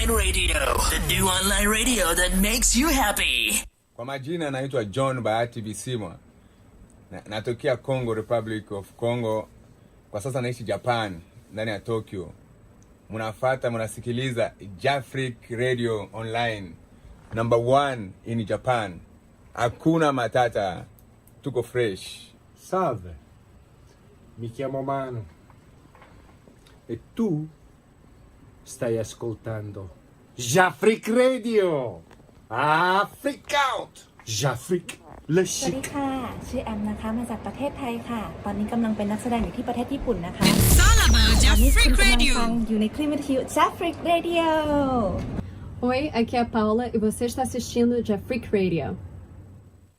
Online Radio, the new online radio that makes you happy. Kwa majina naitwa John Bahati Bisimwa. Natokea Congo, Republic of Congo. Kwa sasa naishi Japan, ndani ya Tokyo. Munasikiliza Jafric Radio Online, number 1 in Japan. Hakuna matata, tuko fresh. Salve, mi chiamo Manu e tu stai ascoltando Jafric Radio. Freak out! Jafric Le สวัสดี Chic. ค่ะชื่อแอมนะคะมาจากประเทศไทยค่ะตอนนี้กำลังเป็นนักแสดงอยู่ที่ประเทศญี่ปุ่นนะคะ It's all about ตอนนี้คุณ Jafric กำลัง Radio. ฟังอยู่ในคลื่นวิทยุ Jafric Radio Oi, aqui é a Paula e você está assistindo Jafric Radio.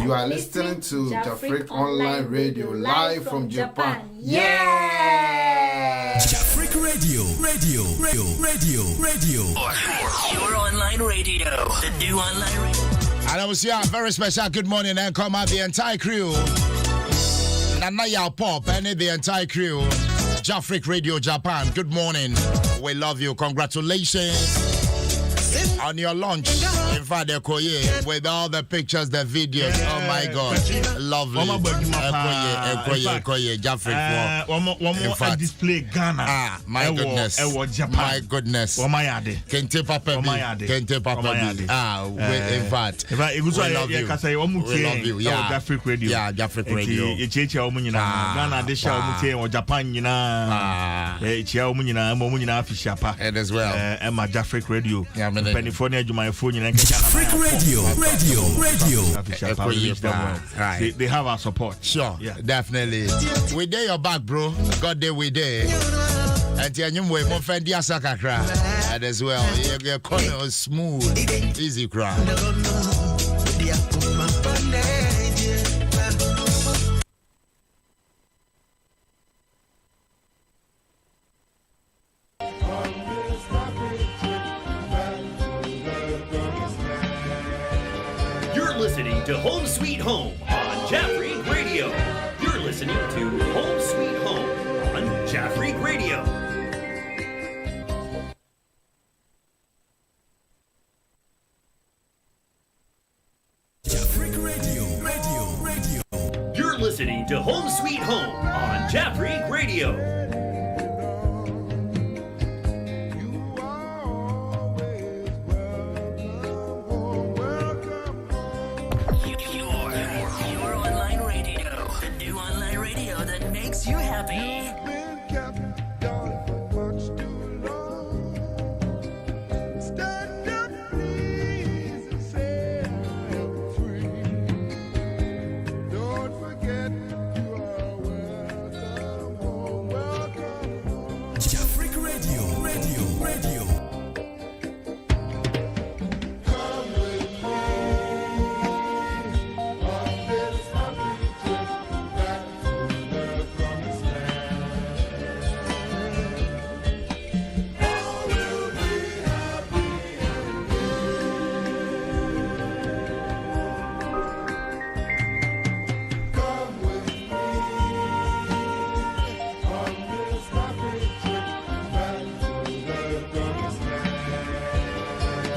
You are listening to Jafric Online Radio live from Japan. Jafric Radio. Your online radio, the new online radio. And I was here, very special good morning and come out the entire crew. Nana Yao Pop and the entire crew. Jafric Radio Japan, good morning. We love you. Congratulations on your launch in Fadekoye with all the pictures, the videos. Oh my God, lovely. Ekoye, Jafric. One more display Ghana. My goodness. My goodness. Kente Papa. In fact, we love you. We love you. Yeah, Jafric Radio. Yeah, Jafric Radio. Ghana desha Japan It as well. Emma Jafric Radio. California, my phone in Jafric Radio. Right. They have our support. Sure, yeah. Definitely. We there your back, bro. God day we there. And you way more fendi asaka cry. And as well, your corner smooth, easy cry. Listening to Home Sweet Home on Jafric Radio. You're listening to Home Sweet Home on Jafric Radio. Jafric Radio. You're listening to Home Sweet Home on Jafric Radio. Your online radio, the new online radio that makes you happy. Jafric Radio.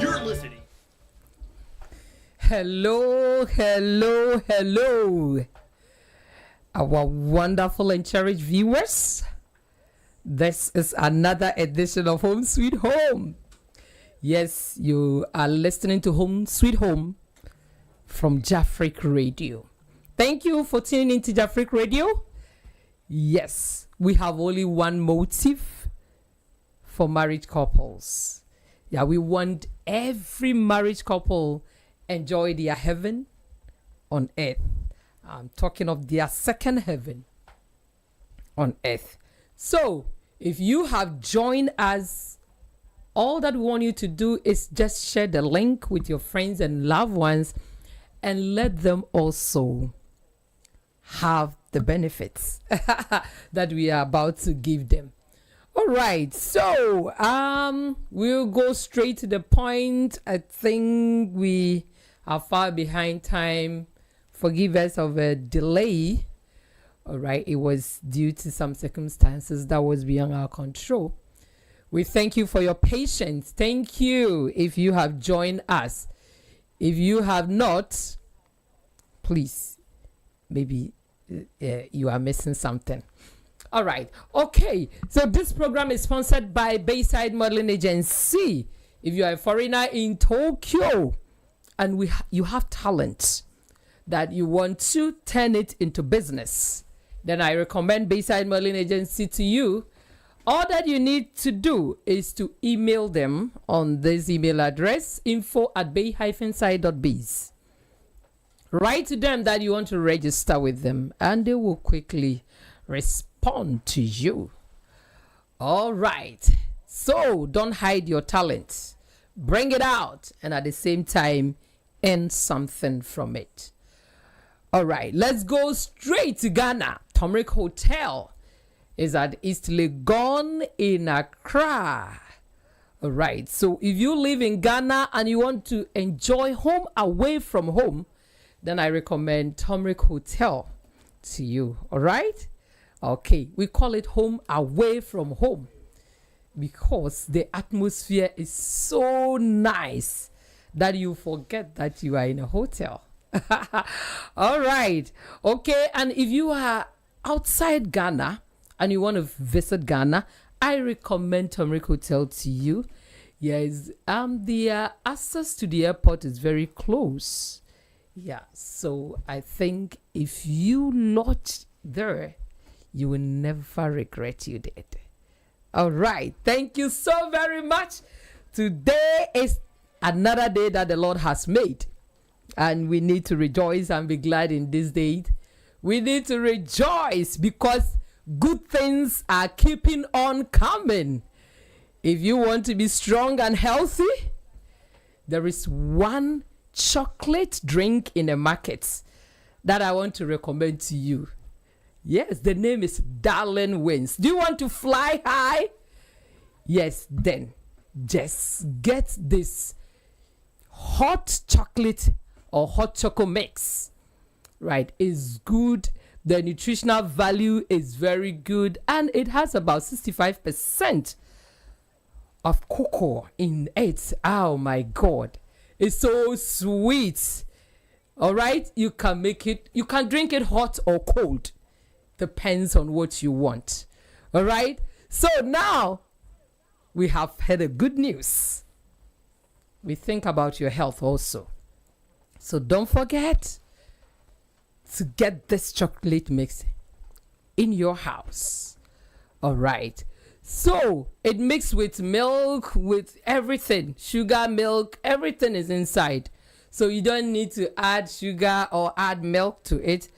You're listening. Hello, our wonderful and cherished viewers. This is another edition of Home Sweet Home. Yes, you are listening to Home Sweet Home from Jafric Radio. Thank you for tuning into Jafric Radio. Yes, we have only one motive for married couples. Yeah, we want every married couple enjoy their heaven on earth. I'm talking of their second heaven on earth. So, if you have joined us, all that we want you to do is just share the link with your friends and loved ones and let them also have the benefits that we are about to give them. All right, so we'll go straight to the point. I think we are far behind time. Forgive us of a delay. All right, it was due to some circumstances that was beyond our control. We thank you for your patience. Thank you if you have joined us. If you have not, please, maybe you are missing something. All right. Okay. So this program is sponsored by Bayside Modeling Agency. If you are a foreigner in Tokyo and you have talent that you want to turn it into business, then I recommend Bayside Modeling Agency to you. All that you need to do is to email them on this email address, info@bay-side.biz. Write to them that you want to register with them, and they will quickly respond to you. All right. So don't hide your talent. Bring it out, and at the same time, earn something from it. All right. Let's go straight to Ghana. Tomric Hotel is at East Legon in Accra. All right. So if you live in Ghana and you want to enjoy home away from home, then I recommend Tomric Hotel to you. All right. Okay. We call it home away from home because the atmosphere is so nice that you forget that you are in a hotel. All right. Okay. And if you are outside Ghana and you want to visit Ghana, I recommend Tomric Hotel to you. Yes. The access to the airport is very close. Yeah. So I think if you lodge there, you will never regret you did. All right. Thank you so very much. Today is another day that the Lord has made, and we need to rejoice and be glad in this day. We need to rejoice because good things are keeping on coming. If you want to be strong and healthy, there is one chocolate drink in the market that I want to recommend to you. Yes, the name is Darling Wings. Do you want to fly high? Yes, then just get this hot chocolate or hot choco mix. Right, it's good. The nutritional value is very good, and it has about 65% of cocoa in it. Oh my God, it's so sweet. All right, you can make it, you can drink it hot or cold, depends on what you want. All right, so now we have heard a good news. We think about your health also, so don't forget to get this chocolate mix in your house. All right, so it mixed with milk, with everything, sugar, milk, everything is inside, so you don't need to add sugar or add milk to it.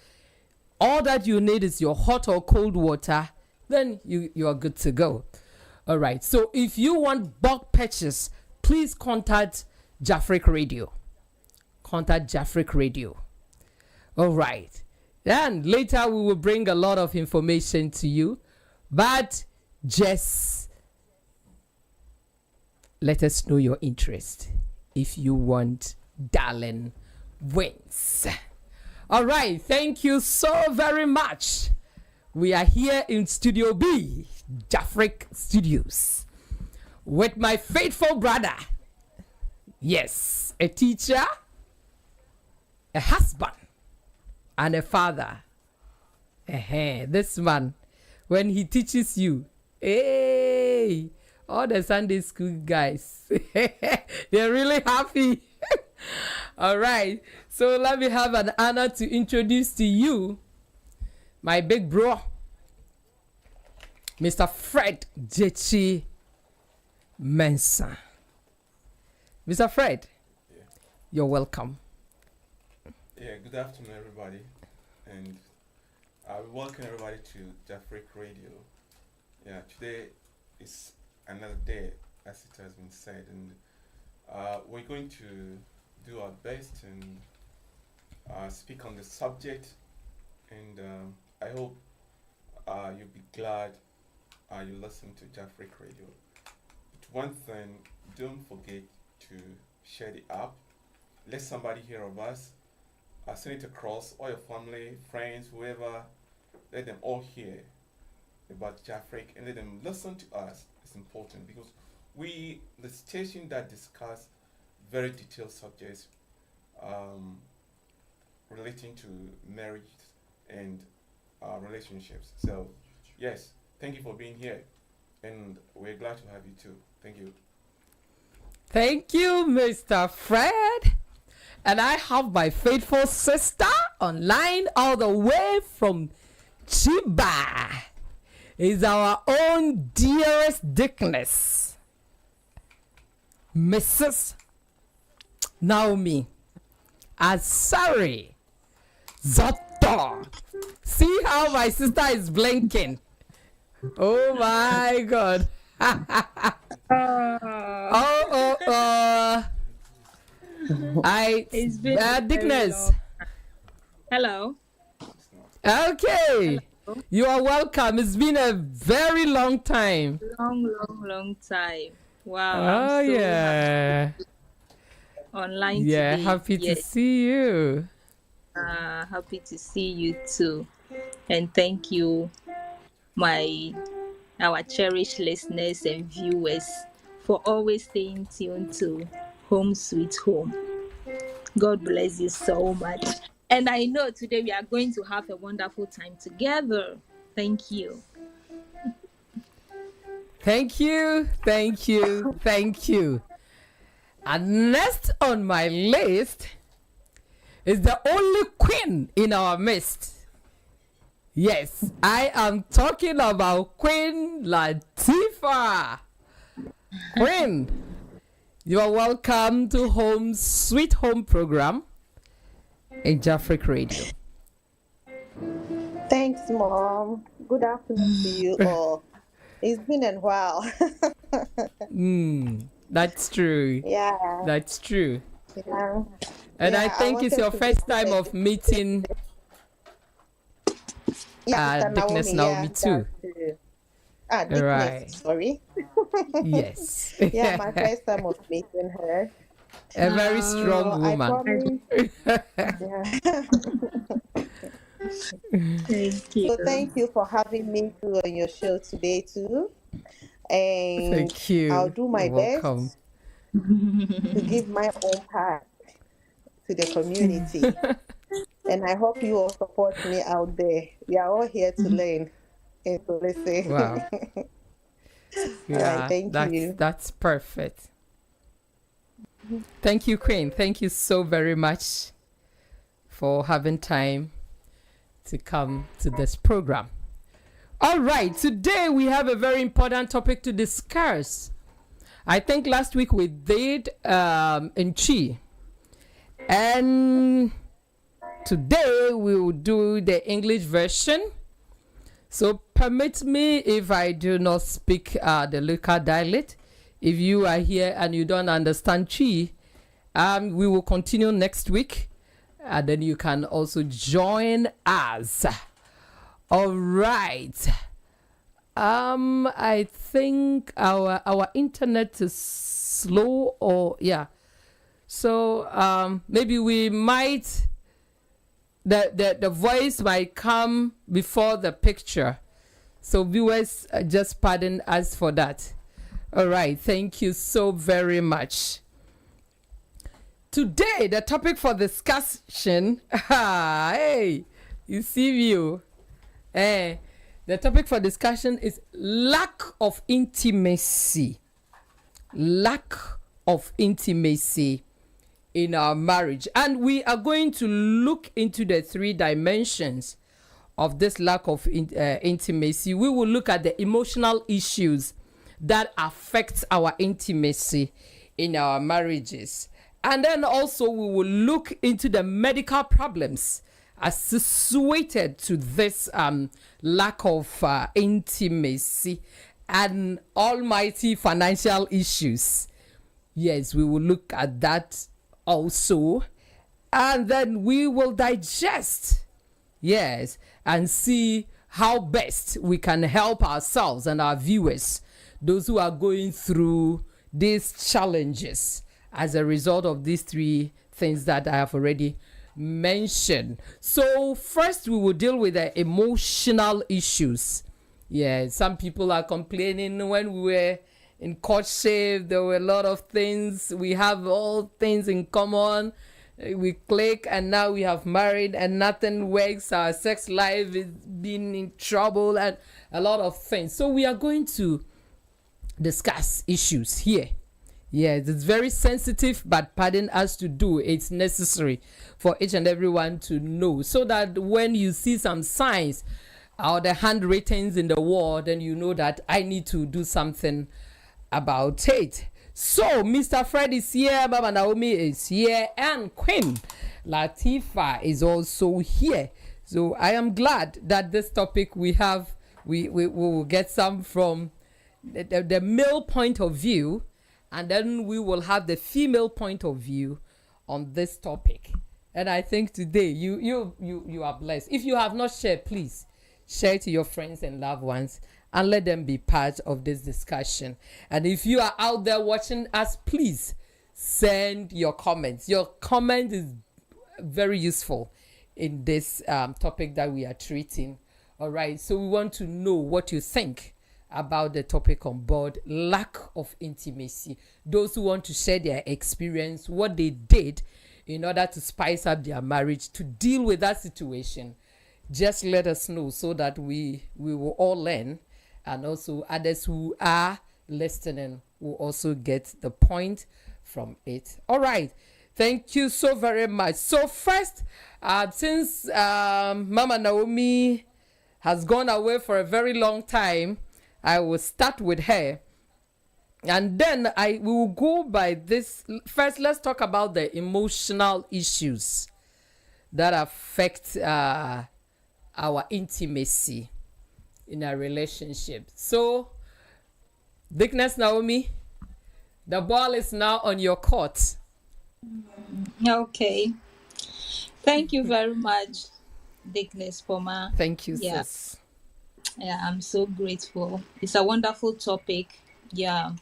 All that you need is your hot or cold water, then you are good to go. All right, so if you want bulk purchase, please contact Jafric Radio. Contact Jafric Radio. All right. Then later we will bring a lot of information to you, but just let us know your interest if you want Darling Wings. All right. Thank you so very much. We are here in Studio B, Jafric Studios, with my faithful brother. Yes, a teacher, a husband, and a father. This man, when he teaches you, hey, all the Sunday school guys, they're really happy. All right, so let me have an honor to introduce to you my big bro, Mr. Fred Jechi Mensah. Mr. Fred, yeah. You're welcome. Yeah, good afternoon, everybody, and I welcome everybody to Jafric Radio. Yeah, today is another day, as it has been said, and we're going to do our best and speak on the subject, and I hope you'll be glad you listen to Jafric Radio. But one thing, don't forget to share the app. Let somebody hear of us. Send it across all your family, friends, whoever. Let them all hear about Jafric and let them listen to us is important, because we, the station that discuss very detailed subjects relating to marriage and relationships. So, yes, thank you for being here, and we're glad to have you too. Thank you. Thank you, Mr. Fred. And I have my faithful sister online all the way from Chiba. Is our own dearest Dickness, Mrs. Naomi Asari Zotto. See how my sister is blinking. Oh my God. It's been Dickness. Hello. Okay. Hello. You are welcome. It's been a very long time. Long time. Wow. Oh, I'm so yeah. Online yeah, today. happy to see you. Happy to see you too. And thank you, our cherished listeners and viewers, for always staying tuned to Home Sweet Home. God bless you so much. And I know today we are going to have a wonderful time together. Thank you. Thank you. Thank you. Thank you. And next on my list is the only queen in our midst. Yes, I am talking about Queen Latifah. Queen, you are welcome to Home Sweet Home program in Jafric Radio. Thanks, Mom. Good afternoon to you all. It's been a while. That's true. Yeah. That's true. Yeah. And Yeah, I think it's your first time of meeting Dickness Naomi too. Dickness, right. Sorry. Yes. Yeah, my first time of meeting her. A very strong woman. Thank you. So thank you for having me too on your show today too. And thank you. I'll do my best to give my own part to the community. And I hope you all support me out there. We are all here to learn and to listen. Wow. Yeah, right, thank you. That's perfect. Thank you, Queen. Thank you so very much for having time to come to this program. All right, today we have a very important topic to discuss. I think last week we did in Chi. And today we will do the English version. So permit me if I do not speak the local dialect. If you are here and you don't understand Chi, we will continue next week. And then you can also join us. All right. I think our internet is slow, or yeah. So maybe we might the voice might come before the picture. So viewers, just pardon us for that. All right, thank you so very much. Today, the topic for discussion, hey, you see view. The topic for discussion is lack of intimacy. Lack of intimacy in our marriage. And we are going to look into the 3 dimensions of this lack of intimacy. We will look at the emotional issues that affect our intimacy in our marriages. And then also we will look into the medical problems associated to this lack of intimacy and almighty financial issues. Yes, we will look at that also. And then we will digest, yes, and see how best we can help ourselves and our viewers, those who are going through these challenges as a result of these 3 things that I have already mentioned. So first we will deal with the emotional issues. Yeah, some people are complaining when we were in courtship, there were a lot of things. We have all things in common. We click, and now we have married and nothing works. Our sex life is being in trouble and a lot of things. So we are going to discuss issues here. Yes, it's very sensitive, but pardon us to do. It's necessary for each and everyone to know, so that when you see some signs or the handwritings in the wall, then you know that I need to do something about it. So Mr. Fred is here, Mama Naomi is here, and Queen Latifah is also here. So I am glad that this topic we will get some from the male point of view, and then we will have the female point of view on this topic. And I think today you are blessed. If you have not shared, please share to your friends and loved ones and let them be part of this discussion. And if you are out there watching us, please send your comments. Your comment is very useful in this topic that we are treating. All right, so we want to know what you think about the topic on board, lack of intimacy. Those who want to share their experience, what they did in order to spice up their marriage, to deal with that situation, just let us know so that we will all learn, and also others who are listening will also get the point from it. All right, thank you so very much. So first, since Mama Naomi has gone away for a very long time, I will start with her, and then we will go by this. First, let's talk about the emotional issues that affect our intimacy in a relationship. So, Dickness Naomi, the ball is now on your court. Okay. Thank you very much, Dickness Poma. Thank you, sis. Yeah, I'm so grateful. It's a wonderful topic. Yeah,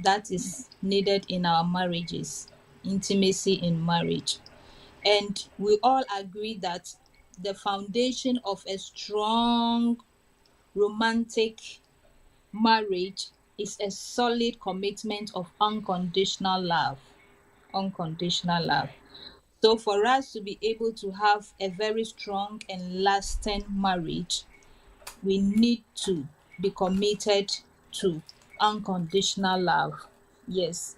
that is needed in our marriages, intimacy in marriage. And we all agree that the foundation of a strong romantic marriage is a solid commitment of unconditional love. Unconditional love. So for us to be able to have a very strong and lasting marriage, we need to be committed to unconditional love. Yes.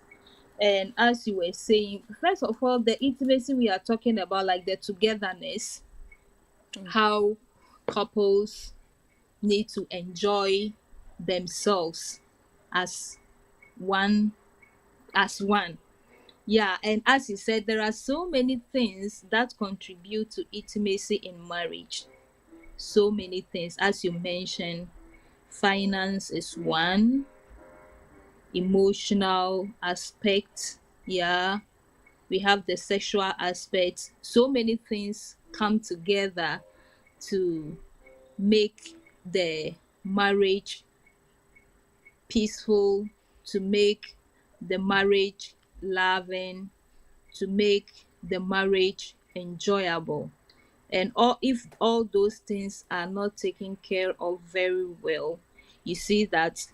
And as you were saying, first of all, the intimacy we are talking about, like the togetherness, how couples need to enjoy themselves as one. Yeah, and as you said, there are so many things that contribute to intimacy in marriage. So many things, as you mentioned, finance is one, emotional aspect, yeah, we have the sexual aspect. So many things come together to make the marriage peaceful, to make the marriage loving, to make the marriage enjoyable. And if all those things are not taken care of very well, you see that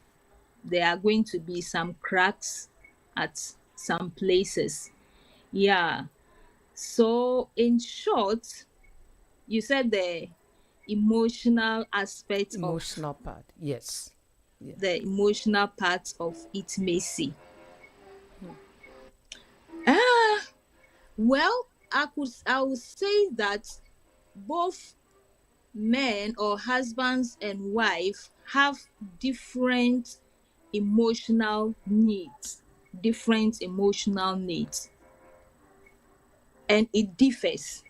there are going to be some cracks at some places. Yeah. So in short, you said the emotional aspect part, yes. The emotional part of intimacy. Well, I would say that both men or husbands and wife have different emotional needs, and it differs.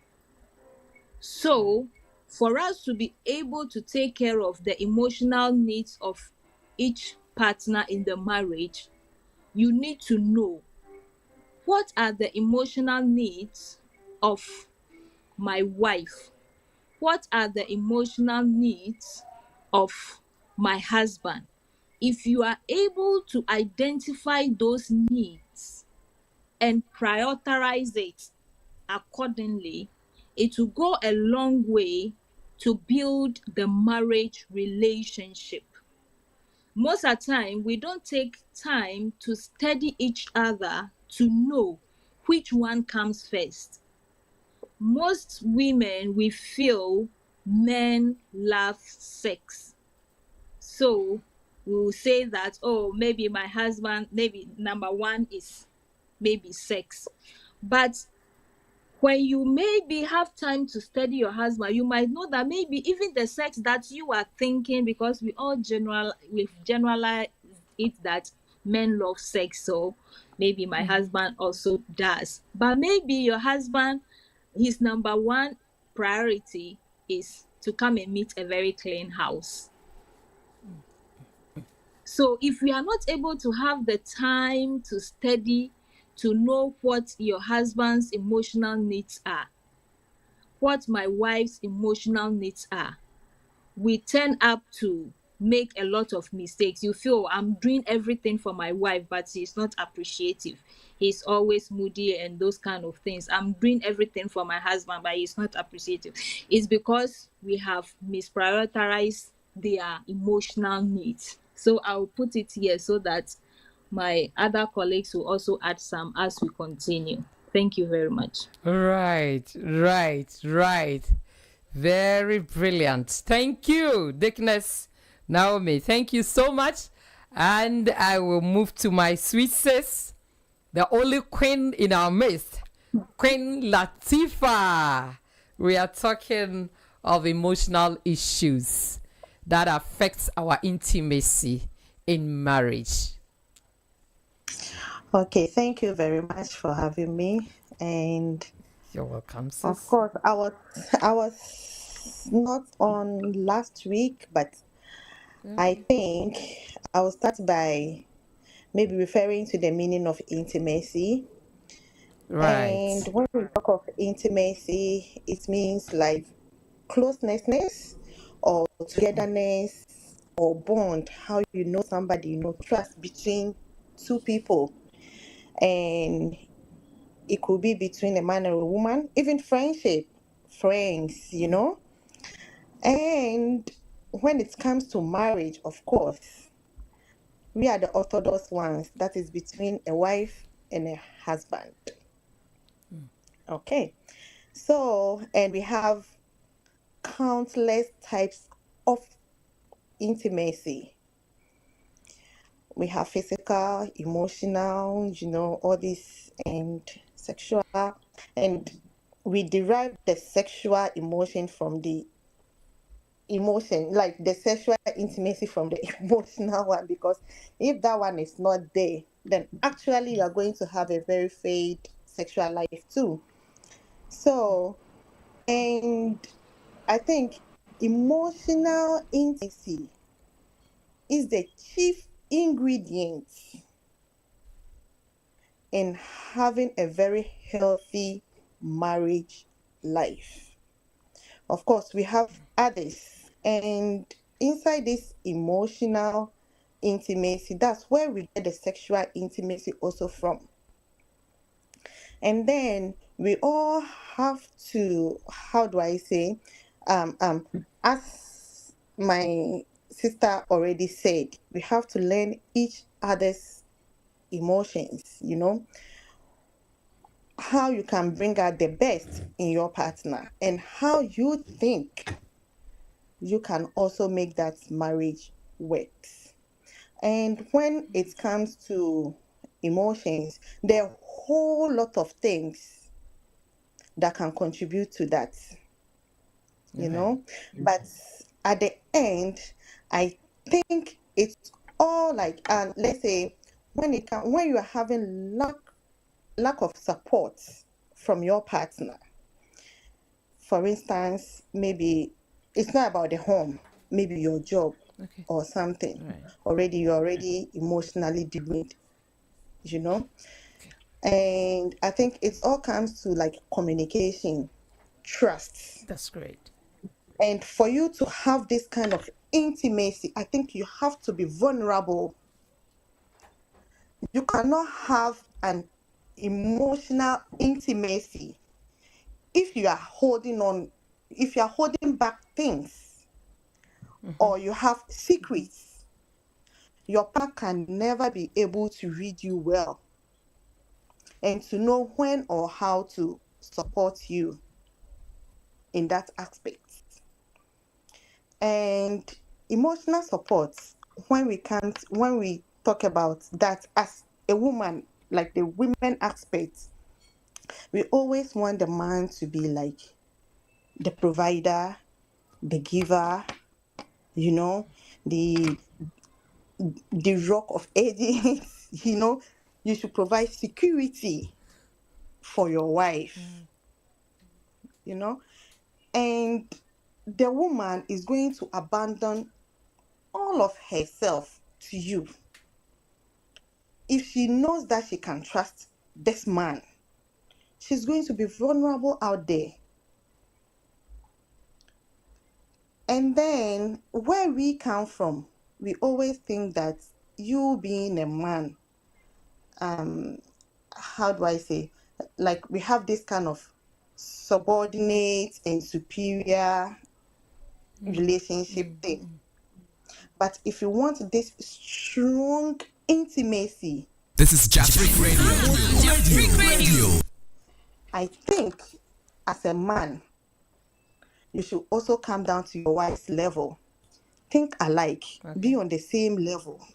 So for us to be able to take care of the emotional needs of each partner in the marriage, you need to know what are the emotional needs of my wife, what are the emotional needs of my husband. If you are able to identify those needs and prioritize it accordingly, it will go a long way to build the marriage relationship. Most of the time, we don't take time to study each other to know which one comes first. Most women, we feel men love sex. So we will say that, oh, maybe my husband, maybe number one is maybe sex. But when you maybe have time to study your husband, you might know that maybe even the sex that you are thinking, because we generalize it that men love sex, so maybe my husband also does. But maybe your husband, his number one priority is to come and meet a very clean house. So if we are not able to have the time to study, to know what your husband's emotional needs are, what my wife's emotional needs are, we turn up to make a lot of mistakes. You feel, I'm doing everything for my wife, but she's not appreciative. He's always moody and those kind of things. I'm doing everything for my husband, but he's not appreciative. It's because we have misprioritized their emotional needs. So I'll put it here so that my other colleagues will also add some as we continue. Thank you very much. Right. Very brilliant. Thank you, Deaconess Naomi. Thank you so much. And I will move to my sweet sis, the only queen in our midst, Queen Latifah. We are talking of emotional issues that affects our intimacy in marriage. Okay, thank you very much for having me. And you're welcome, sis. Of course, I was not on last week, but I think I will start by maybe referring to the meaning of intimacy. Right. And when we talk of intimacy, it means like closeness or togetherness or bond, how you know somebody, trust between two people. And it could be between a man and a woman, even friendship, friends, And when it comes to marriage, of course, we are the orthodox ones. That is between a wife and a husband. Okay. So, and we have countless types of intimacy. We have physical, emotional, all this, and sexual. And we derive the sexual emotion from the emotion, like the sexual intimacy from the emotional one, because if that one is not there, then actually you are going to have a very fade sexual life too. So, and I think emotional intimacy is the chief ingredient in having a very healthy marriage life. Of course, we have others, and inside this emotional intimacy, that's where we get the sexual intimacy also from. And then we all have to, how do I say, as my sister already said, we have to learn each other's emotions, how you can bring out the best in your partner and how you think you can also make that marriage work. And when it comes to emotions, there are a whole lot of things that can contribute to that, But at the end, I think it's all like, let's say, when you are having lack of support from your partner, for instance, maybe it's not about the home, maybe your job or something. Right. You're already emotionally drained, And I think it all comes to like communication, trust. That's great. And for you to have this kind of intimacy, I think you have to be vulnerable. You cannot have an emotional intimacy if you are holding on if you're holding back things or you have secrets, your partner can never be able to read you well and to know when or how to support you in that aspect. And emotional support, when we talk about that as a woman, like the women aspect, we always want the man to be like the provider, the giver, the rock of ages. You should provide security for your wife, and the woman is going to abandon all of herself to you if she knows that she can trust this man. She's going to be vulnerable out there. And then where we come from, we always think that you being a man, how do I say, like we have this kind of subordinate and superior relationship thing. But if you want this strong intimacy, this is Jafric Radio. I think as a man, you should also come down to your wife's level. Think alike, be on the same level,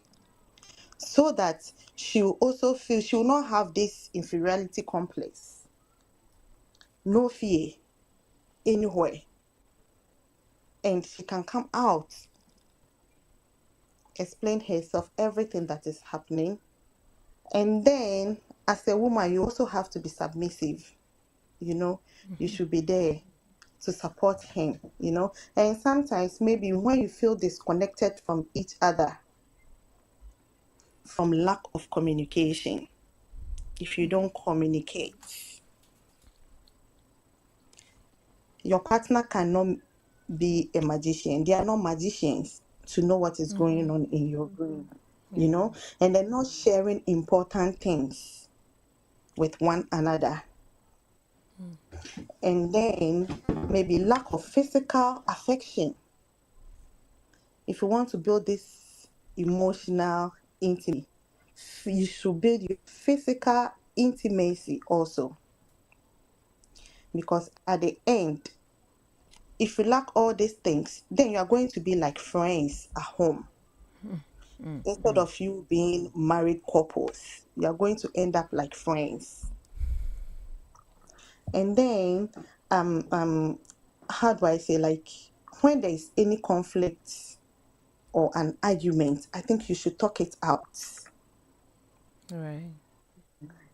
so that she will also feel, she will not have this inferiority complex. No fear anywhere. And she can come out, explain herself, everything that is happening. And then, as a woman, you also have to be submissive. You should be there to support him, And sometimes maybe when you feel disconnected from each other, from lack of communication, if you don't communicate, your partner cannot be a magician. They are not magicians to know what is going on in your brain, and they're not sharing important things with one another. And then maybe lack of physical affection. If you want to build this emotional intimacy, you should build your physical intimacy also. Because at the end, if you lack all these things, then you are going to be like friends at home. Instead of you being married couples, you are going to end up like friends. And then, how do I say, like, when there is any conflict or an argument, I think you should talk it out. Right.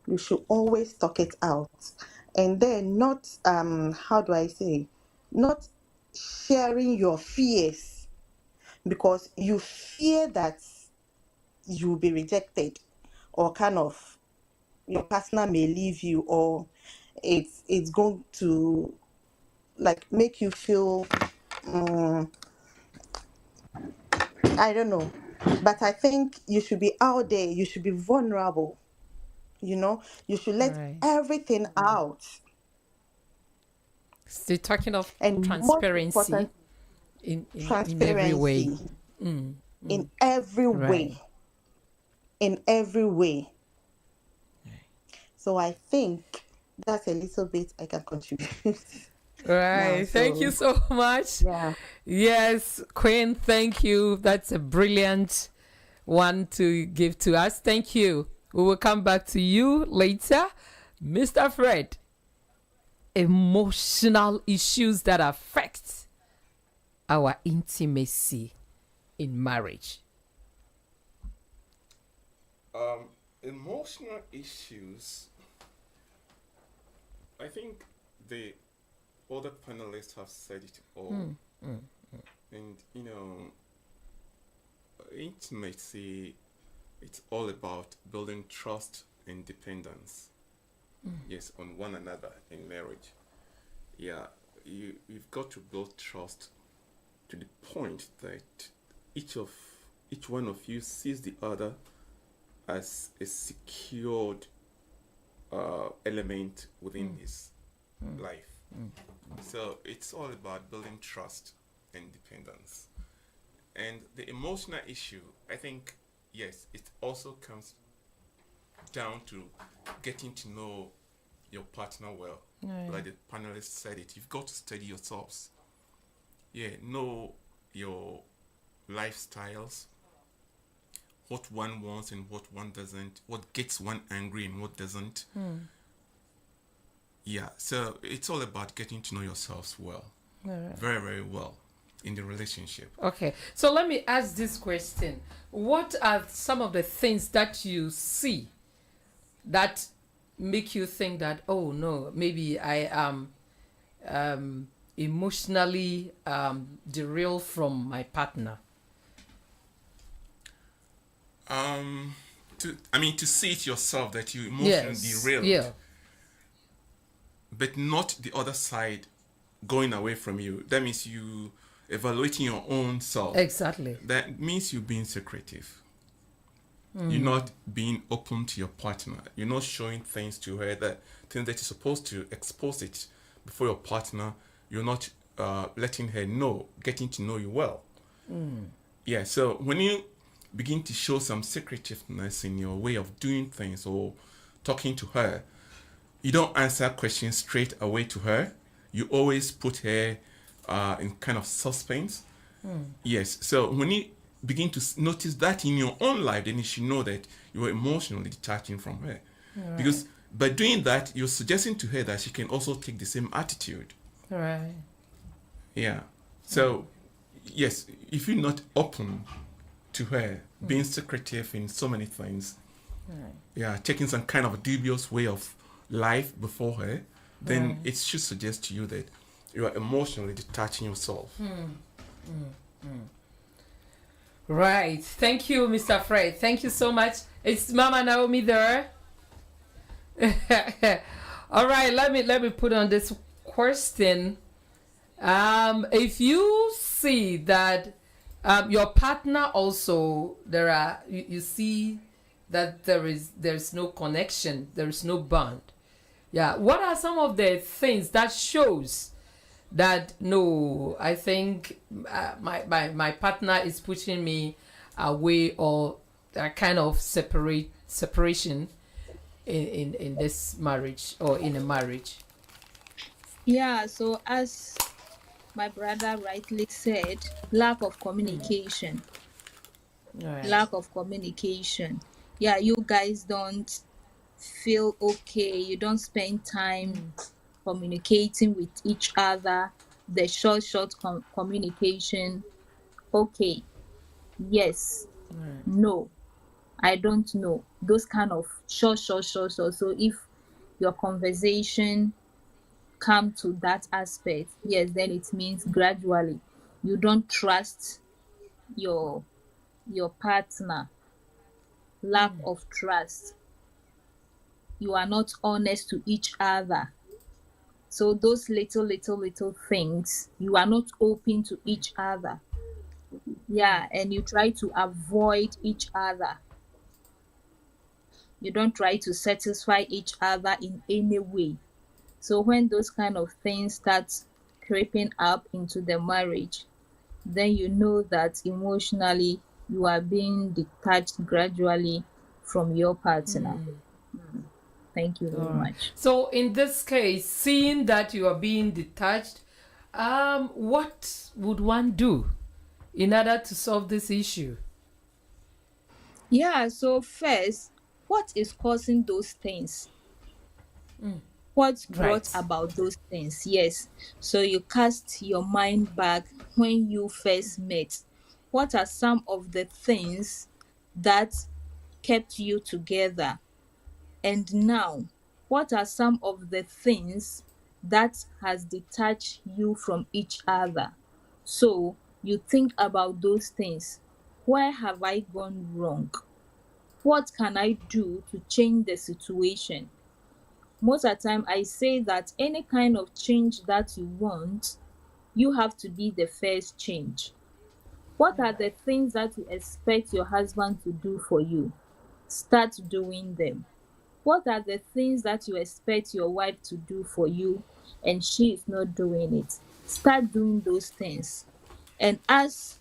You should always talk it out. And then not, how do I say, not sharing your fears, because you fear that you'll be rejected, or kind of your partner may leave you, or it's going to like make you feel I don't know. But I think you should be out there, you should be vulnerable, you should let everything out. Still talking of and transparency in every way. In every way. In every way. So I think that's a little bit I can contribute. Right. Now, thank you so much. Yeah. Yes, Queen, thank you. That's a brilliant one to give to us. Thank you. We will come back to you later. Mr. Fred, emotional issues that affect our intimacy in marriage. Emotional issues, I think the other panelists have said it all. And intimacy, it's all about building trust and dependence. Yes, on one another in marriage. Yeah, you've got to build trust to the point that each one of you sees the other as a secured element within his life. So it's all about building trust and dependence. And the emotional issue, I think, yes, it also comes down to getting to know your partner well. Like the panelists said it, you've got to study yourselves. Yeah, know your lifestyles, what one wants and what one doesn't, what gets one angry and what doesn't. Yeah, so it's all about getting to know yourselves well. Very, very well in the relationship. Okay, so let me ask this question. What are some of the things that you see that make you think that, oh no, maybe I am emotionally derailed from my partner? To see it yourself that you emotionally derailed. Yeah. But not the other side going away from you. That means you evaluating your own self. Exactly. That means you being secretive. You're not being open to your partner. You're not showing things to her, that things that you're supposed to expose it before your partner. You're not letting her know, getting to know you well. Yeah, so when you begin to show some secretiveness in your way of doing things or talking to her, you don't answer questions straight away to her. You always put her in kind of suspense. Yes. So when you begin to notice that in your own life, then you should know that you are emotionally detaching from her. Because by doing that, you're suggesting to her that she can also take the same attitude. Right. Yeah. So, yes, if you're not open to her, being secretive in so many things, yeah, taking some kind of a dubious way of life before her, then it should suggest to you that you are emotionally detaching yourself. Right. Thank you, Mr. Fred. Thank you so much. It's Mama Naomi there. All right, let me put on this question. If you see that your partner also, you see that there's no connection, there's no bond. Yeah, what are some of the things that shows that no, I think my partner is pushing me away, or that kind of separation in this marriage or in a marriage? Yeah, so as my brother rightly said, lack of communication. Right. Lack of communication. Yeah, you guys don't feel okay. You don't spend time communicating with each other. The short communication. Okay. Yes. No. I don't know. Those kind of short. So if your conversation come to that aspect, yes, then it means gradually you don't trust your partner. Lack of trust. You are not honest to each other. So those little things, you are not open to each other. Yeah, and you try to avoid each other. You don't try to satisfy each other in any way. So when those kind of things start creeping up into the marriage, then you know that emotionally you are being detached gradually from your partner. Thank you very much. So in this case, seeing that you are being detached, what would one do in order to solve this issue? Yeah, so first, what is causing those things? What brought about those things? Yes. So you cast your mind back when you first met. What are some of the things that kept you together? And now, what are some of the things that has detached you from each other? So you think about those things. Where have I gone wrong? What can I do to change the situation? Most of the time, I say that any kind of change that you want, you have to be the first change. What are the things that you expect your husband to do for you? Start doing them. What are the things that you expect your wife to do for you? and she is not doing it. Start doing those things. And as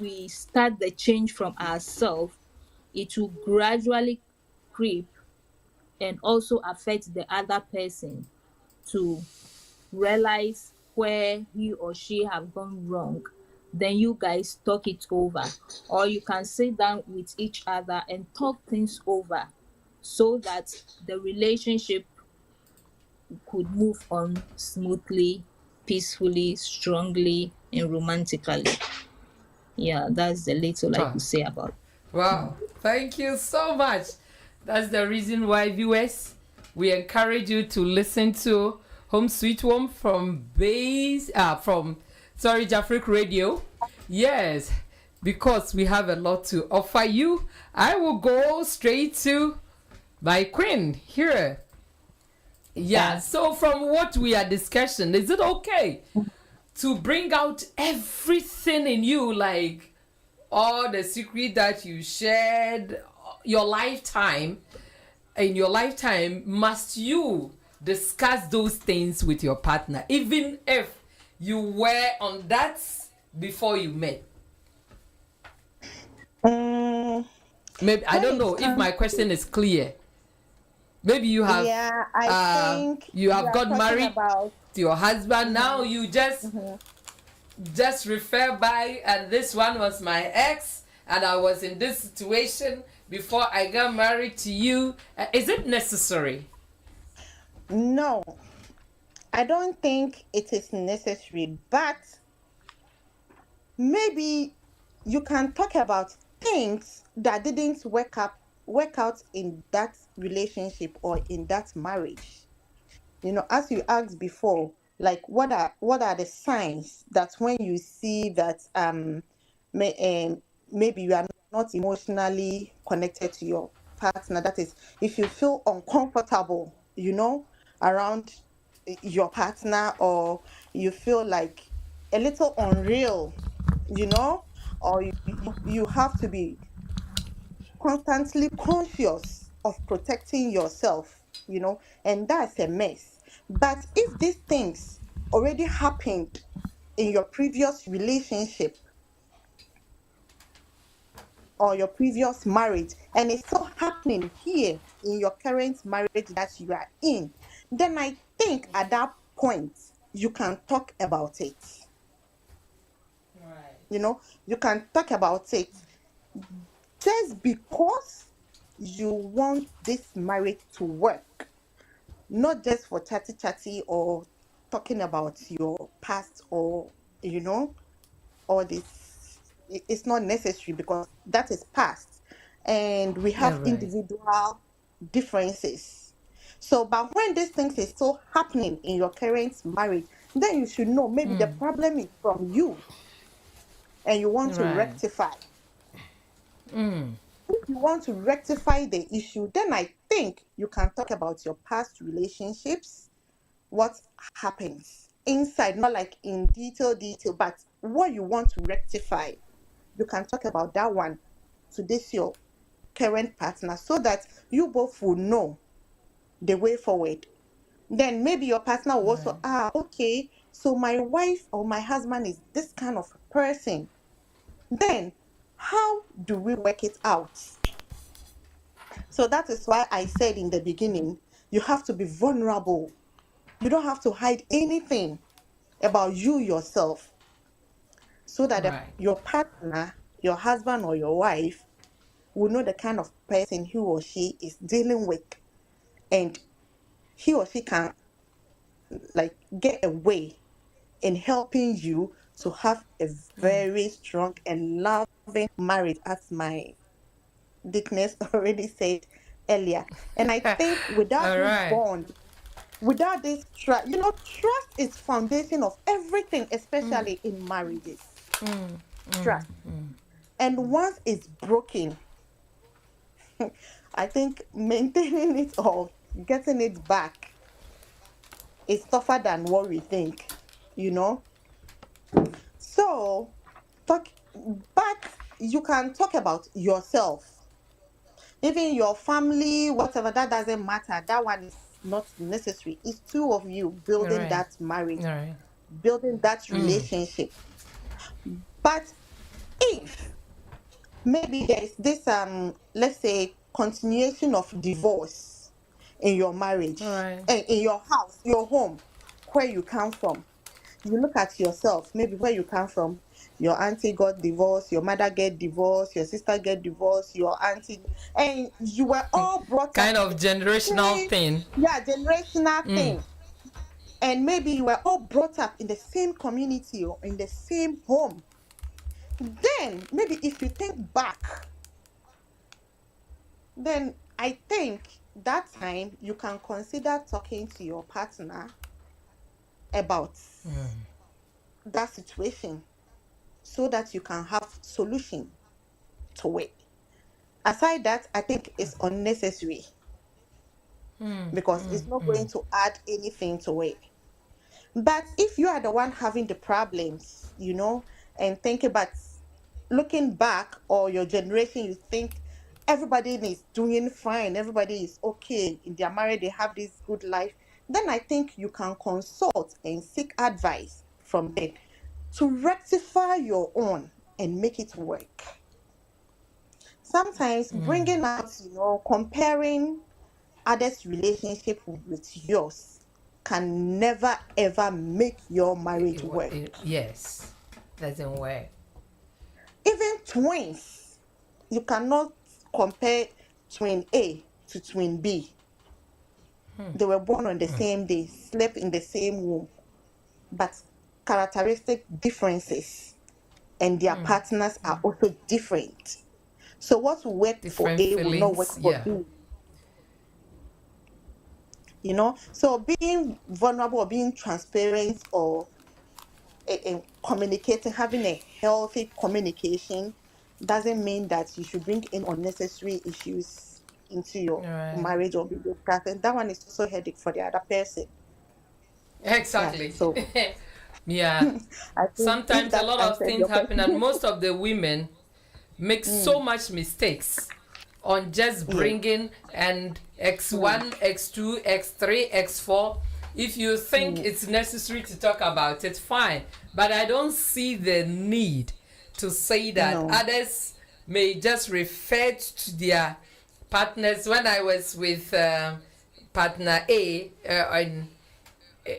we start the change from ourselves, it will gradually creep and also affect the other person to realize where he or she have gone wrong. Then you guys talk it over, or you can sit down with each other and talk things over so that the relationship could move on smoothly, peacefully, strongly, and romantically. Yeah, that's the little I could say about it. Wow, thank you so much. That's the reason why, viewers, we encourage you to listen to Home Sweet Home from Jafric Radio. Yes, because we have a lot to offer you. I will go straight to my queen here. Yeah, so from what we are discussing, is it okay to bring out everything in you, like all the secret that you shared your lifetime? In your lifetime, must you discuss those things with your partner, even if you were on that before you met? Maybe I don't know if my question is clear. Maybe you have I think you have got married about to your husband. Now you just refer by, and this one was my ex, and I was in this situation before I got married to you. Is it necessary? No, I don't think it is necessary, but maybe you can talk about things that didn't work out in that relationship or in that marriage. You know, as you asked before, like what are the signs that when you see that maybe you are not emotionally connected to your partner, that is, if you feel uncomfortable, you know, around your partner, or you feel like a little unreal, you know, or you have to be constantly conscious of protecting yourself, you know, and that's a mess. But if these things already happened in your previous relationship or your previous marriage, and it's still happening here in your current marriage that you are in, then I think at that point you can talk about it. Right. You know, you can talk about it. Just because you want this marriage to work, not just for chatty or talking about your past, or you know, all this, it's not necessary because that is past and we have individual differences. So but when these things is still happening in your current marriage, then you should know maybe the problem is from you and you want to rectify. If you want to rectify the issue, then I think you can talk about your past relationships, what happens inside, not like in detail, but what you want to rectify. You can talk about that one to this your current partner so that you both will know the way forward. Then maybe your partner will also, okay, so my wife or my husband is this kind of person. Then how do we work it out? So that is why I said in the beginning, you have to be vulnerable. You don't have to hide anything about you yourself, so that your partner, your husband or your wife, will know the kind of person he or she is dealing with, and he or she can like get away in helping you to have a very strong and loving marriage, as my Dickness already said earlier. And I think without this bond, without this trust, you know, trust is foundation of everything, especially in marriages. Trust. And once it's broken, I think maintaining it or getting it back is tougher than what we think, you know. So but you can talk about yourself, even your family, whatever, that doesn't matter. That one is not necessary. It's two of you building Right. that marriage, Right. building that relationship. But if maybe there's this let's say continuation of divorce in your marriage, Right. in your house, your home, where you come from, you look at yourself, maybe where you come from, your auntie got divorced, your mother get divorced, your sister get divorced, your auntie, and you were all brought Kind up of generational same- thing. yeah, generational thing. And maybe you were all brought up in the same community or in the same home. Then maybe if you think back, then I think that time you can consider talking to your partner about that situation so that you can have solution to it. Aside that, I think it's unnecessary because it's not going to add anything to it. But if you are the one having the problems, and think about looking back, or your generation, you think everybody is doing fine, everybody is okay in their marriage, they have this good life, then I think you can consult and seek advice from them to rectify your own and make it work. Sometimes bringing out, comparing others' relationship with yours can never ever make your marriage work. Yes, doesn't work. Even twins, you cannot compare twin A to twin B. They were born on the same day, slept in the same womb, but characteristic differences and their partners are also different. So what will work for A will not work for B. So being vulnerable or being transparent or communicating, having a healthy communication doesn't mean that you should bring in unnecessary issues into your marriage or be discussed. And that one is also a headache for the other person. Exactly. Yeah, so yeah. Sometimes a lot of things happen, and most of the women make so much mistakes on just bringing and X1, X2, X3, X4. If you think it's necessary to talk about it, fine. But I don't see the need to say that. Others may just refer to their partners. When I was with partner A,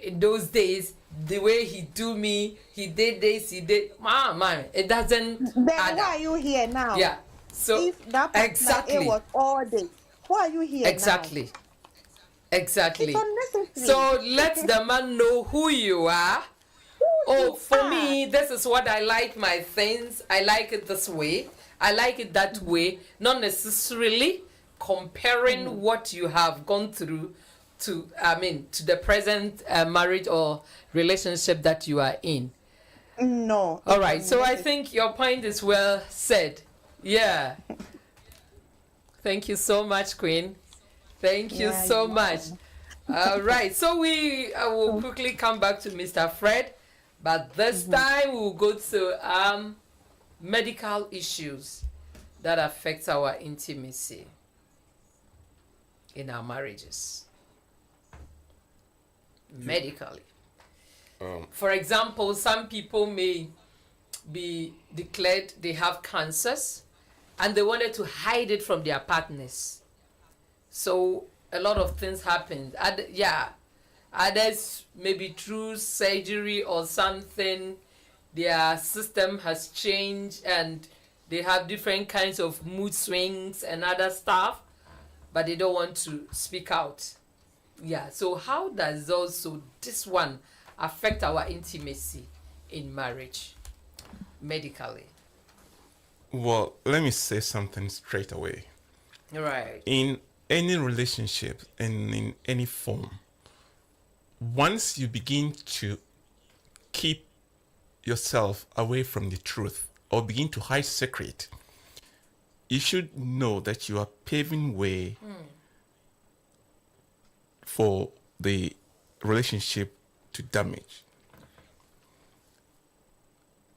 in those days, the way he do me, he did this, he did, man, it doesn't. Then why are you here now? Yeah. So if that partner A was all day, why are you here exactly. now? Exactly. It's unnecessary. So let the man know who you are. For me, this is what I like my things. I like it this way. I like it that way. Not necessarily comparing what you have gone through to the present marriage or relationship that you are in. No. All right. So I think your point is well said. Yeah. Thank you so much, Queen. Thank you so much. All right. So we will quickly come back to Mr. Fred, but this time we'll go to medical issues that affect our intimacy in our marriages. Medically. For example, some people may be declared they have cancers and they wanted to hide it from their partners. So a lot of things happened. Others maybe through surgery or something, their system has changed and they have different kinds of mood swings and other stuff, but they don't want to speak out. Yeah, so how does also this one affect our intimacy in marriage, medically? Well, let me say something straight away. Right. In any relationship and in any form, once you begin to keep yourself away from the truth or begin to hide secret, you should know that you are paving way for the relationship to damage.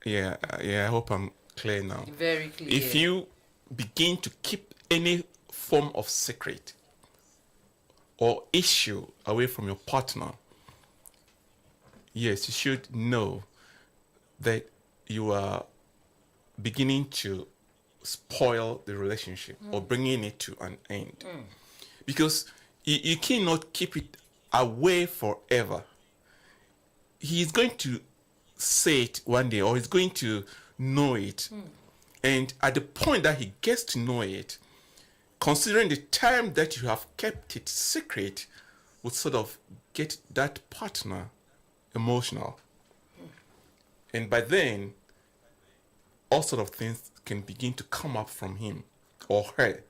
Yeah, I hope I'm clear now. Very clear. If you begin to keep any form of secret or issue away from your partner, yes, you should know that you are beginning to spoil the relationship or bringing it to an end. Because you cannot keep it away forever. He's going to say it one day, or he's going to know it. And at the point that he gets to know it, considering the time that you have kept it secret, would sort of get that partner emotional. And by then, all sort of things can begin to come up from him or her.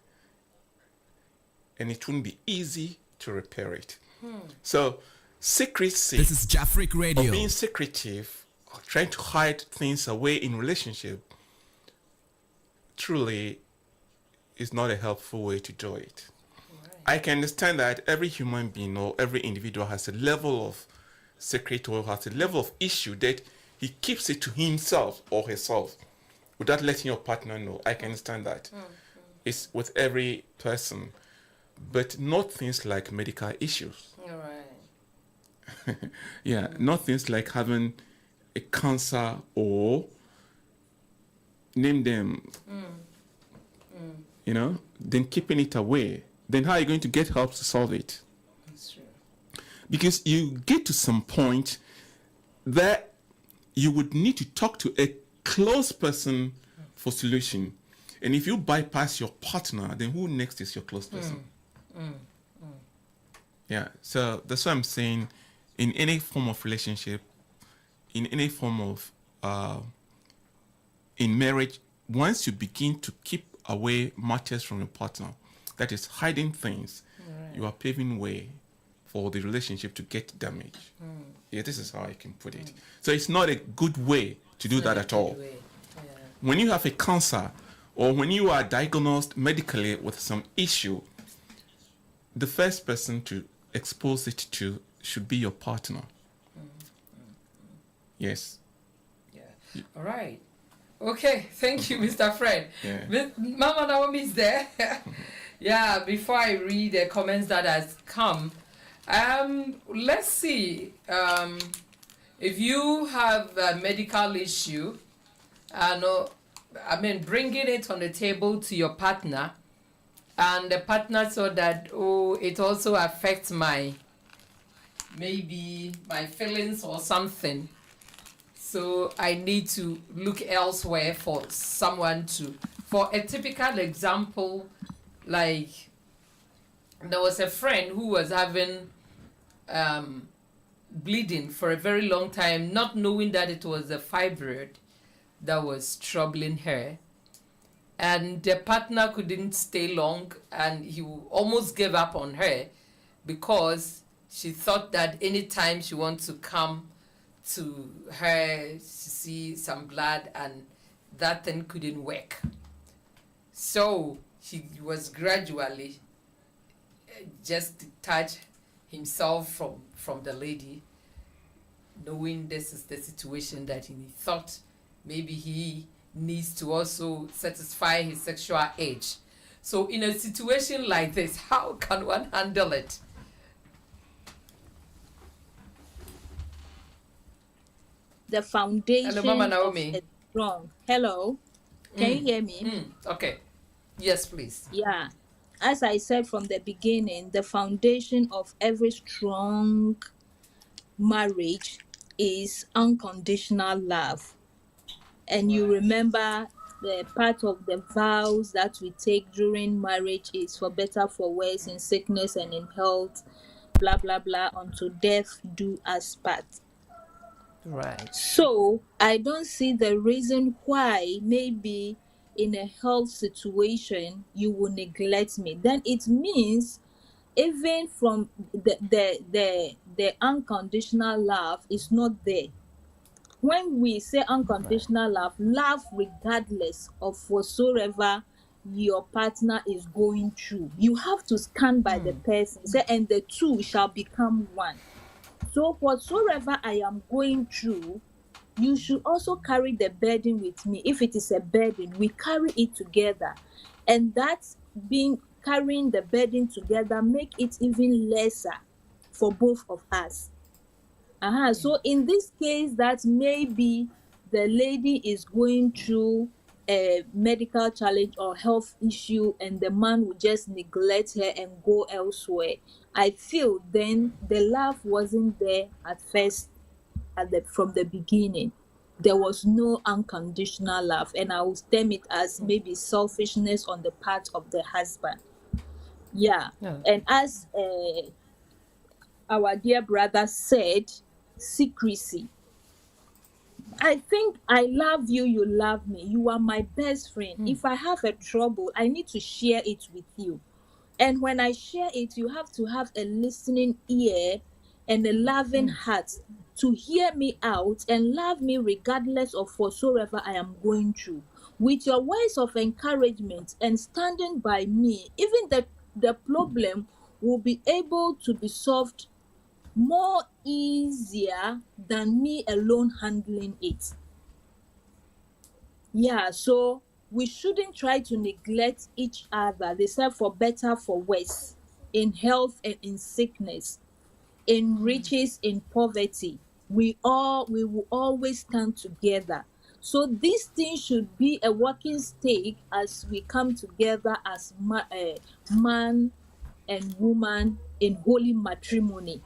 And it wouldn't be easy to repair it. So, secrecy. This is Jafric Radio. Or being secretive, or trying to hide things away in relationship, truly is not a helpful way to do it. I can understand that every human being or every individual has a level of secret or has a level of issue that he keeps it to himself or herself without letting your partner know. I can understand that. It's with every person, but not things like medical issues. Yeah, not things like having a cancer or name them, you know, then keeping it away. Then how are you going to get help to solve it? That's true. Because you get to some point that you would need to talk to a close person for solution. And if you bypass your partner, then who next is your close person? Yeah, so that's what I'm saying. In any form of relationship, in any form of, in marriage, once you begin to keep away matters from your partner, that is hiding things, you are paving way for the relationship to get damaged. Yeah, this is how I can put it. So it's not a good way to do that at all. When you have a cancer or when you are diagnosed medically with some issue, the first person to expose it to should be your partner. Yes. Yeah. All right. Okay. Thank you, Mr. Fred. Mama Naomi is there. Yeah. Before I read the comments that has come, let's see. If you have a medical issue, bringing it on the table to your partner, and the partner saw that, it also affects maybe my feelings or something. So I need to look elsewhere for someone to. For a typical example, like there was a friend who was having bleeding for a very long time, not knowing that it was a fibroid that was troubling her. And the partner couldn't stay long, and he almost gave up on her because she thought that anytime she wants to come to her to see some blood, and that thing couldn't work. So he was gradually just detach himself from the lady, knowing this is the situation that he thought maybe he needs to also satisfy his sexual urge. So in a situation like this, how can one handle it? The foundation Hello, Mama Naomi. is strong. Hello, can you hear me? Okay. Yes, please. Yeah. As I said from the beginning, the foundation of every strong marriage is unconditional love. And you remember the part of the vows that we take during marriage is for better, for worse, in sickness and in health, blah, blah, blah, until death do us part. Right. So I don't see the reason why maybe in a health situation you will neglect me. Then it means even from the unconditional love is not there. When we say unconditional love regardless of whatsoever your partner is going through, you have to stand by the person, say, and the two shall become one. So whatsoever I am going through, you should also carry the burden with me. If it is a burden, we carry it together. And that's being carrying the burden together, make it even lesser for both of us. So in this case, that maybe the lady is going through a medical challenge or health issue and the man will just neglect her and go elsewhere, I feel then the love wasn't there at first, from the beginning. There was no unconditional love, and I would term it as maybe selfishness on the part of the husband. Yeah. And as our dear brother said, secrecy. I think I love you, you love me. You are my best friend. If I have a trouble, I need to share it with you. And when I share it, you have to have a listening ear and a loving heart to hear me out and love me regardless of whatsoever I am going through. With your words of encouragement and standing by me, even the problem will be able to be solved more easier than me alone handling it. Yeah, so we shouldn't try to neglect each other. They said for better, for worse, in health and in sickness, in riches, in poverty. We will always stand together. So these things should be a walking stick as we come together as man and woman in holy matrimony.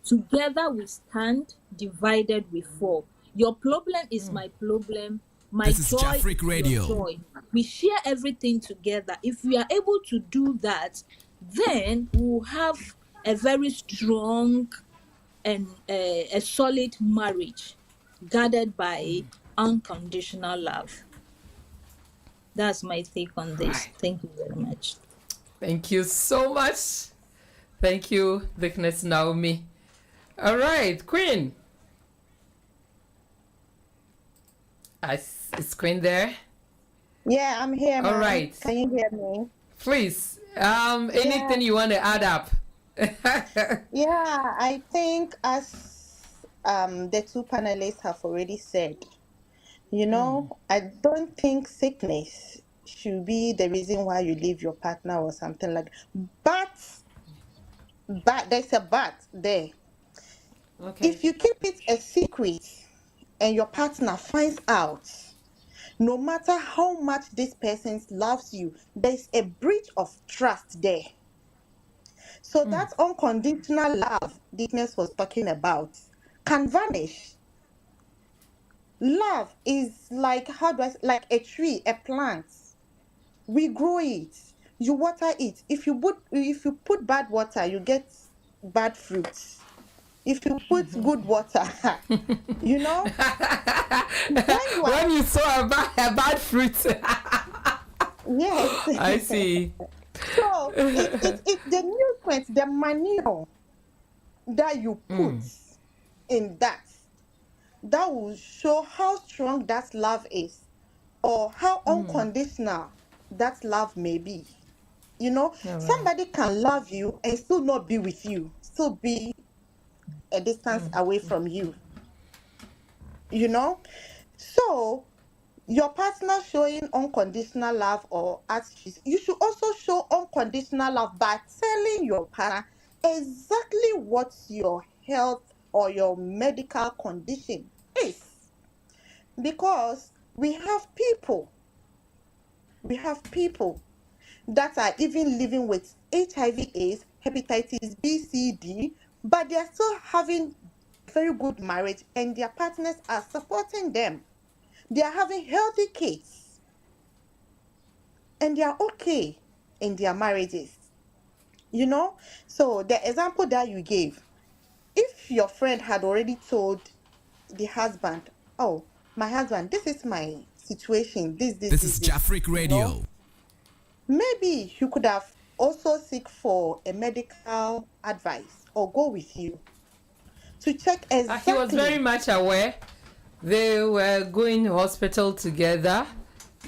Together we stand, divided we fall. Your problem is my problem. My This is joy Jafric is Radio. your joy. We share everything together. If we are able to do that, then we'll have a very strong and a solid marriage guarded by unconditional love. That's my take on this. Thank you very much. Thank you so much. Thank you, Dickness Naomi. All right, Queen. Is Queen there? Yeah, I'm here. All Ma'am. right. Can you hear me? Please, anything you want to add up? Yeah, I think as the two panelists have already said, I don't think sickness should be the reason why you leave your partner or something like that. But there's a but there. Okay. If you keep it a secret and your partner finds out, no matter how much this person loves you, there's a breach of trust there. So that unconditional love Dickness was talking about can vanish. Love is like, like a tree, a plant. We grow it, you water it. If you put bad water, you get bad fruits. If you put good water, when you saw a bad fruit. Yes. I see. So it's the nutrients, the manure that you put in that will show how strong that love is or how unconditional that love may be. Somebody can love you and still not be with you, still be a distance away from you. So your partner showing unconditional love or attitude, you should also show unconditional love by telling your partner exactly what your health or your medical condition is. Because we have people that are even living with HIV/AIDS, hepatitis B, C, D, but they are still having very good marriage and their partners are supporting them. They are having healthy kids and they are okay in their marriages. So the example that you gave, if your friend had already told the husband, oh, my husband, this is my situation, this is Jafric Radio. Maybe you could have also seek for a medical advice or go with you to check exactly. He was very much aware. They were going to hospital together.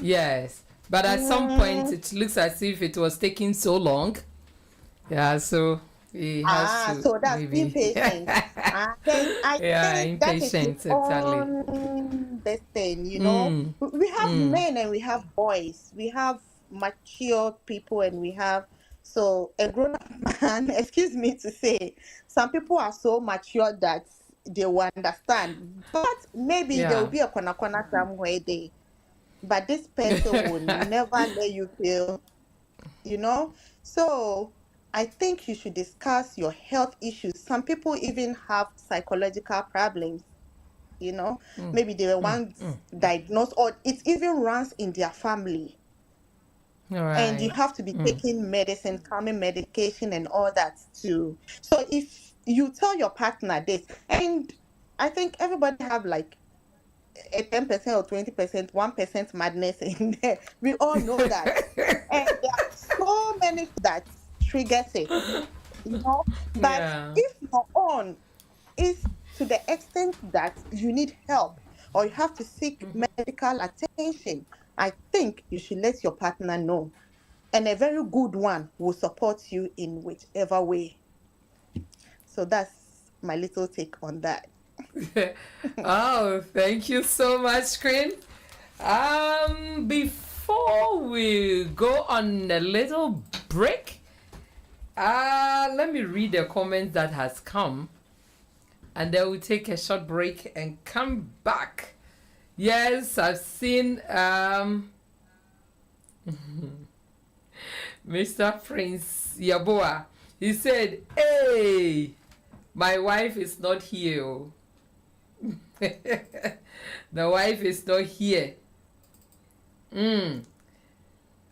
Yes. But at some point, it looks as if it was taking so long. Yeah, so he has to. So that's maybe... impatient. I think impatient, that is this thing, We have men and we have boys. We have mature people and we have So a grown-up man, excuse me to say, some people are so mature that they will understand. But maybe there will be a corner somewhere there. But this person will never let you feel, you know. So I think you should discuss your health issues. Some people even have psychological problems, you know. Maybe they were once diagnosed, or it even runs in their family. And you have to be taking medicine, calming medication and all that too. So if you tell your partner this, and I think everybody have like a 10% or 20%, 1% madness in there. We all know that. And there are so many that triggers it, you know. But if your own is to the extent that you need help or you have to seek medical attention, I think you should let your partner know. And a very good one will support you in whichever way. So that's my little take on that. Oh, thank you so much, Queen. Before we go on a little break, let me read the comments that has come, and then we'll take a short break and come back. Yes, I've seen Mr. Prince Yaboa. He said, "Hey, my wife is not here." The wife is not here.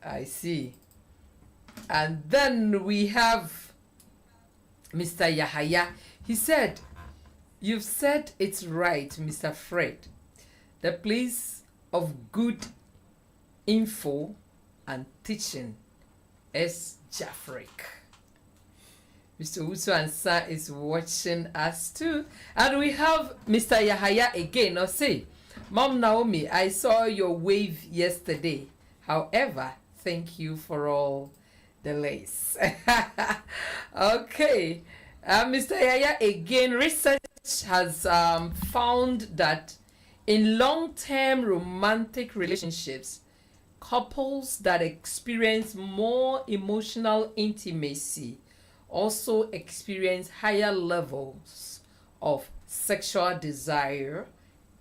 I see. And then we have Mr. Yahaya. He said, "You've said it's right, Mr. Fred. The place of good info and teaching is Jafric." Mr. Uso Ansa is watching us too. And we have Mr. Yahaya again. Now say, "Mom Naomi, I saw your wave yesterday. However, thank you for all the lace." Okay. Mr. Yahaya again, research has found that in long-term romantic relationships, couples that experience more emotional intimacy also experience higher levels of sexual desire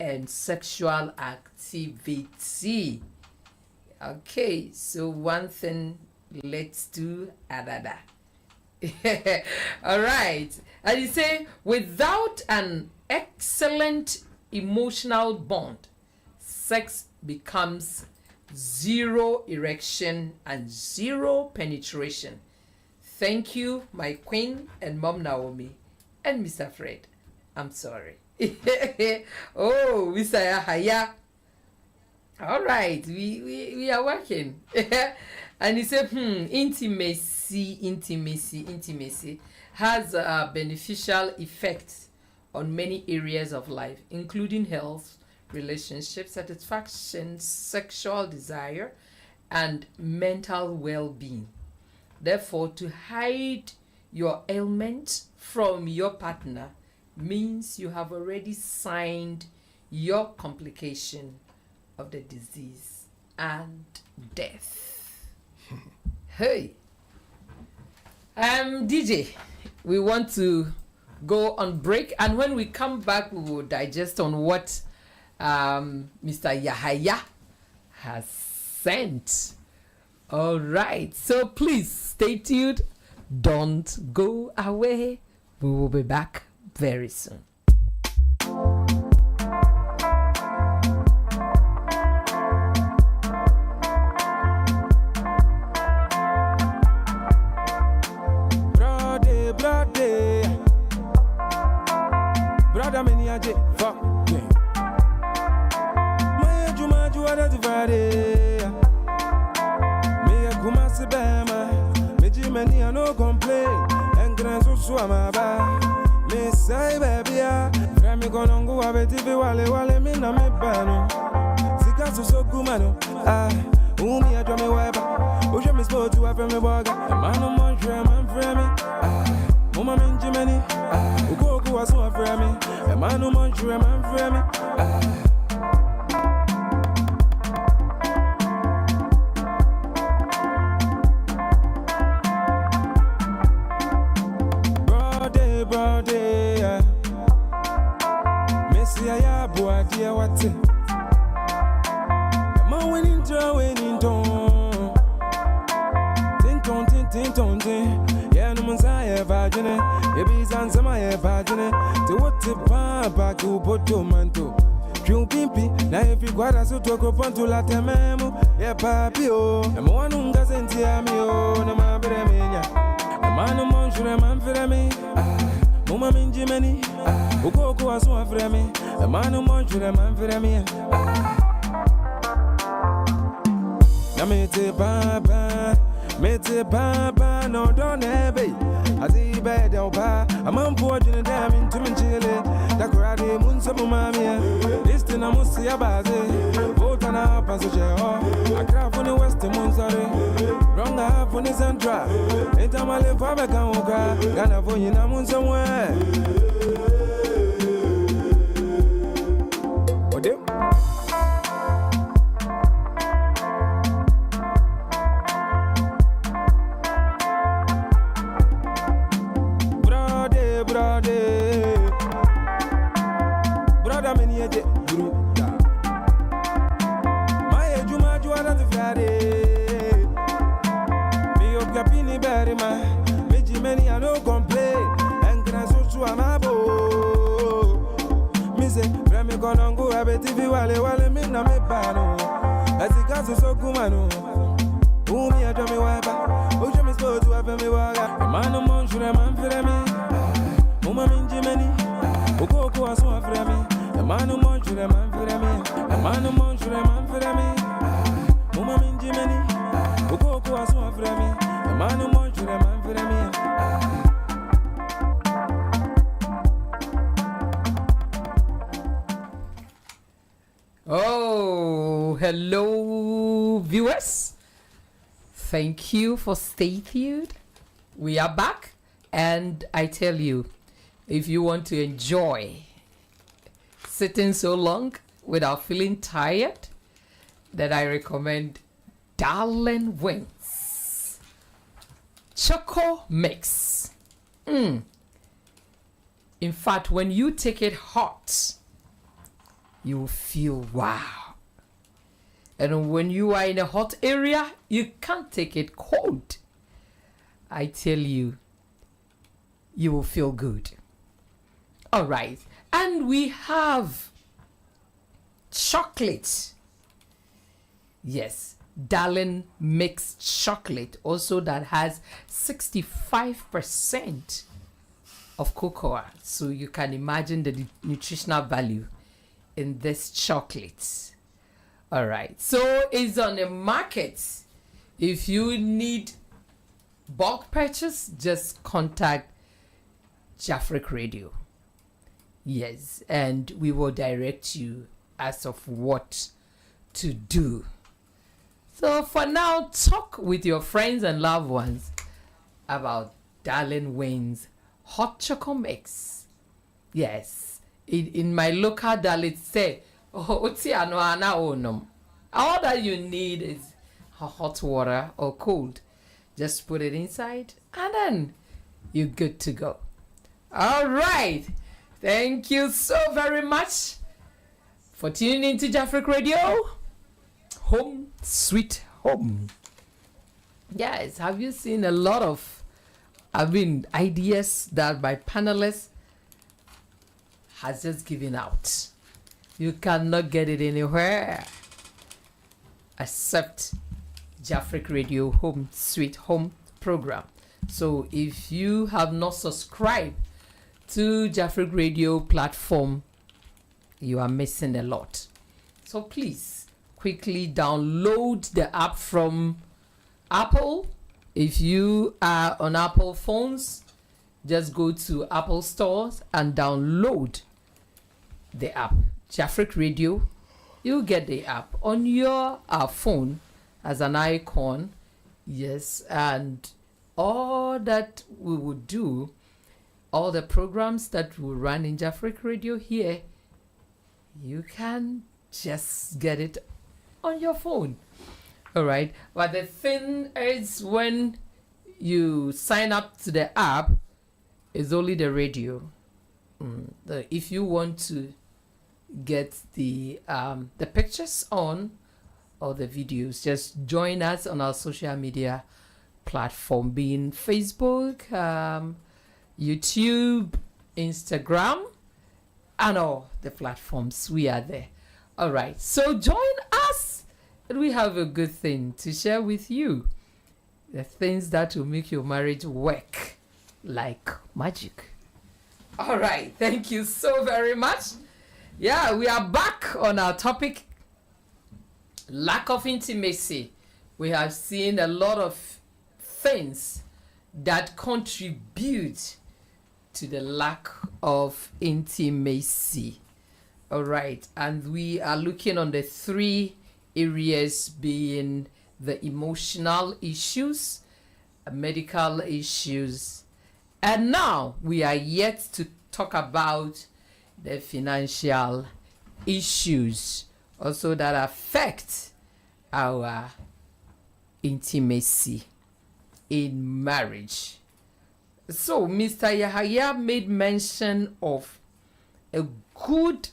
and sexual activity. Okay, so one thing leads to another. All right. And you say, without an excellent emotional bond, sex becomes zero erection and zero penetration. Thank you, my queen and Mom Naomi and Mr. Fred. I'm sorry. Oh, Mr. Yahaya. All right, we are working. And he said, intimacy has a beneficial effect on many areas of life, including health, relationship satisfaction, sexual desire, and mental well-being. Therefore, to hide your ailment from your partner means you have already signed your complication of the disease and death. Hey, DJ, we want to go on break, and when we come back, we will digest on what Mr. Yahaya has sent. All right, so please stay tuned. Don't go away. We will be back very soon. Brother, many a fuck yeah. My Juma Juana Divide. Me a Kumasi Bama. Me Jimmy, I no complain. And Grand Swama ba. Me say, baby, Rami Gonongo, I bet if you wale, me na me bano. Sikasu so gumano. Umi a drum me wiper. Usha me sport to a friendly burger. A man on my dream, I'm framing. Mama min Jimmy, Ugo was so afraid me. A man who wants you, a man for me. what's it? I'm a winning draw, winning tone. Tin. Yeah, no one's I vagina. Maybe it's on some I vagina. To what the papa to put to manto. You pimpi, now if you got us to talk upon to la tememo. Yeah, papi, oh. I'm one who doesn't hear me, oh. No, my bremenia. A man among you, man for me. Mama minji many. Ukoko was one for me. A man among you, man for me. Namete papa. Mete papa no don't have I see bad opa. I'm on board in a damn into me chile. The karate moon some mamma. This thing I must see about it. Vote on a passenger. I craft on the western moon, sorry. Wrong half on the central. Ain't a male for me can walk. Gonna phone you now somewhere. What do? Brother, many a group. My Juma Juana the Friday. Me of Capini Berryman. Meji many I no complain. And Grasso to Amabo. Me say, Remy Conango, I bet if you wale me na me pano. As the gas is so kumano. Who me a dummy wiper. Oh, Jimmy supposed to have me waga. A man of Monshur, a man for me. Mama minji many. Ukoko was one for me. A man who munch with a man for me. A man who munch with a man for me. Mama minji many. Ukoko was one for me. A man who munch with a man for me. Oh, hello, viewers. Thank you for staying tuned. We are back, and I tell you, if you want to enjoy sitting so long without feeling tired, then I recommend Darling Wings Choco Mix. In fact, when you take it hot, you will feel wow. And when you are in a hot area, you can't take it cold. I tell you, you will feel good. All right. And we have chocolate. Yes, Darling mixed chocolate, also that has 65% of cocoa. So you can imagine the nutritional value in this chocolate. All right. So it's on the market. If you need bulk purchase, just contact Jafric Radio. Yes, and we will direct you as of what to do. So for now, talk with your friends and loved ones about Darling Wings Hot Choco Mix. Yes, in my local dialect say, all that you need is hot water or cold. Just put it inside and then you're good to go. All right. Thank you so very much for tuning into Jafric Radio. Home, sweet home. Yes, have you seen a lot of, ideas that my panelists has just given out? You cannot get it anywhere except Jafric Radio Home, Sweet Home program. So if you have not subscribed to Jafric Radio platform, you are missing a lot. So please quickly download the app from Apple. If you are on Apple phones, just go to Apple stores and download the app Jafric Radio. You get the app on your phone as an icon. Yes, and all that we would do, all the programs that we run in Jafric Radio here, you can just get it on your phone. All right. But the thing is, when you sign up to the app, it's only the radio. If you want to get the pictures on or the videos, just join us on our social media platform, being Facebook, YouTube, Instagram, and all the platforms. We are there. All right, so join us, and we have a good thing to share with you. The things that will make your marriage work like magic. All right, thank you so very much. Yeah, we are back on our topic, lack of intimacy. We have seen a lot of things that contribute to the lack of intimacy. All right, and we are looking on the 3 areas, being the emotional issues, medical issues, and now we are yet to talk about the financial issues also that affect our intimacy in marriage. So Mr. Yahaya made mention of a good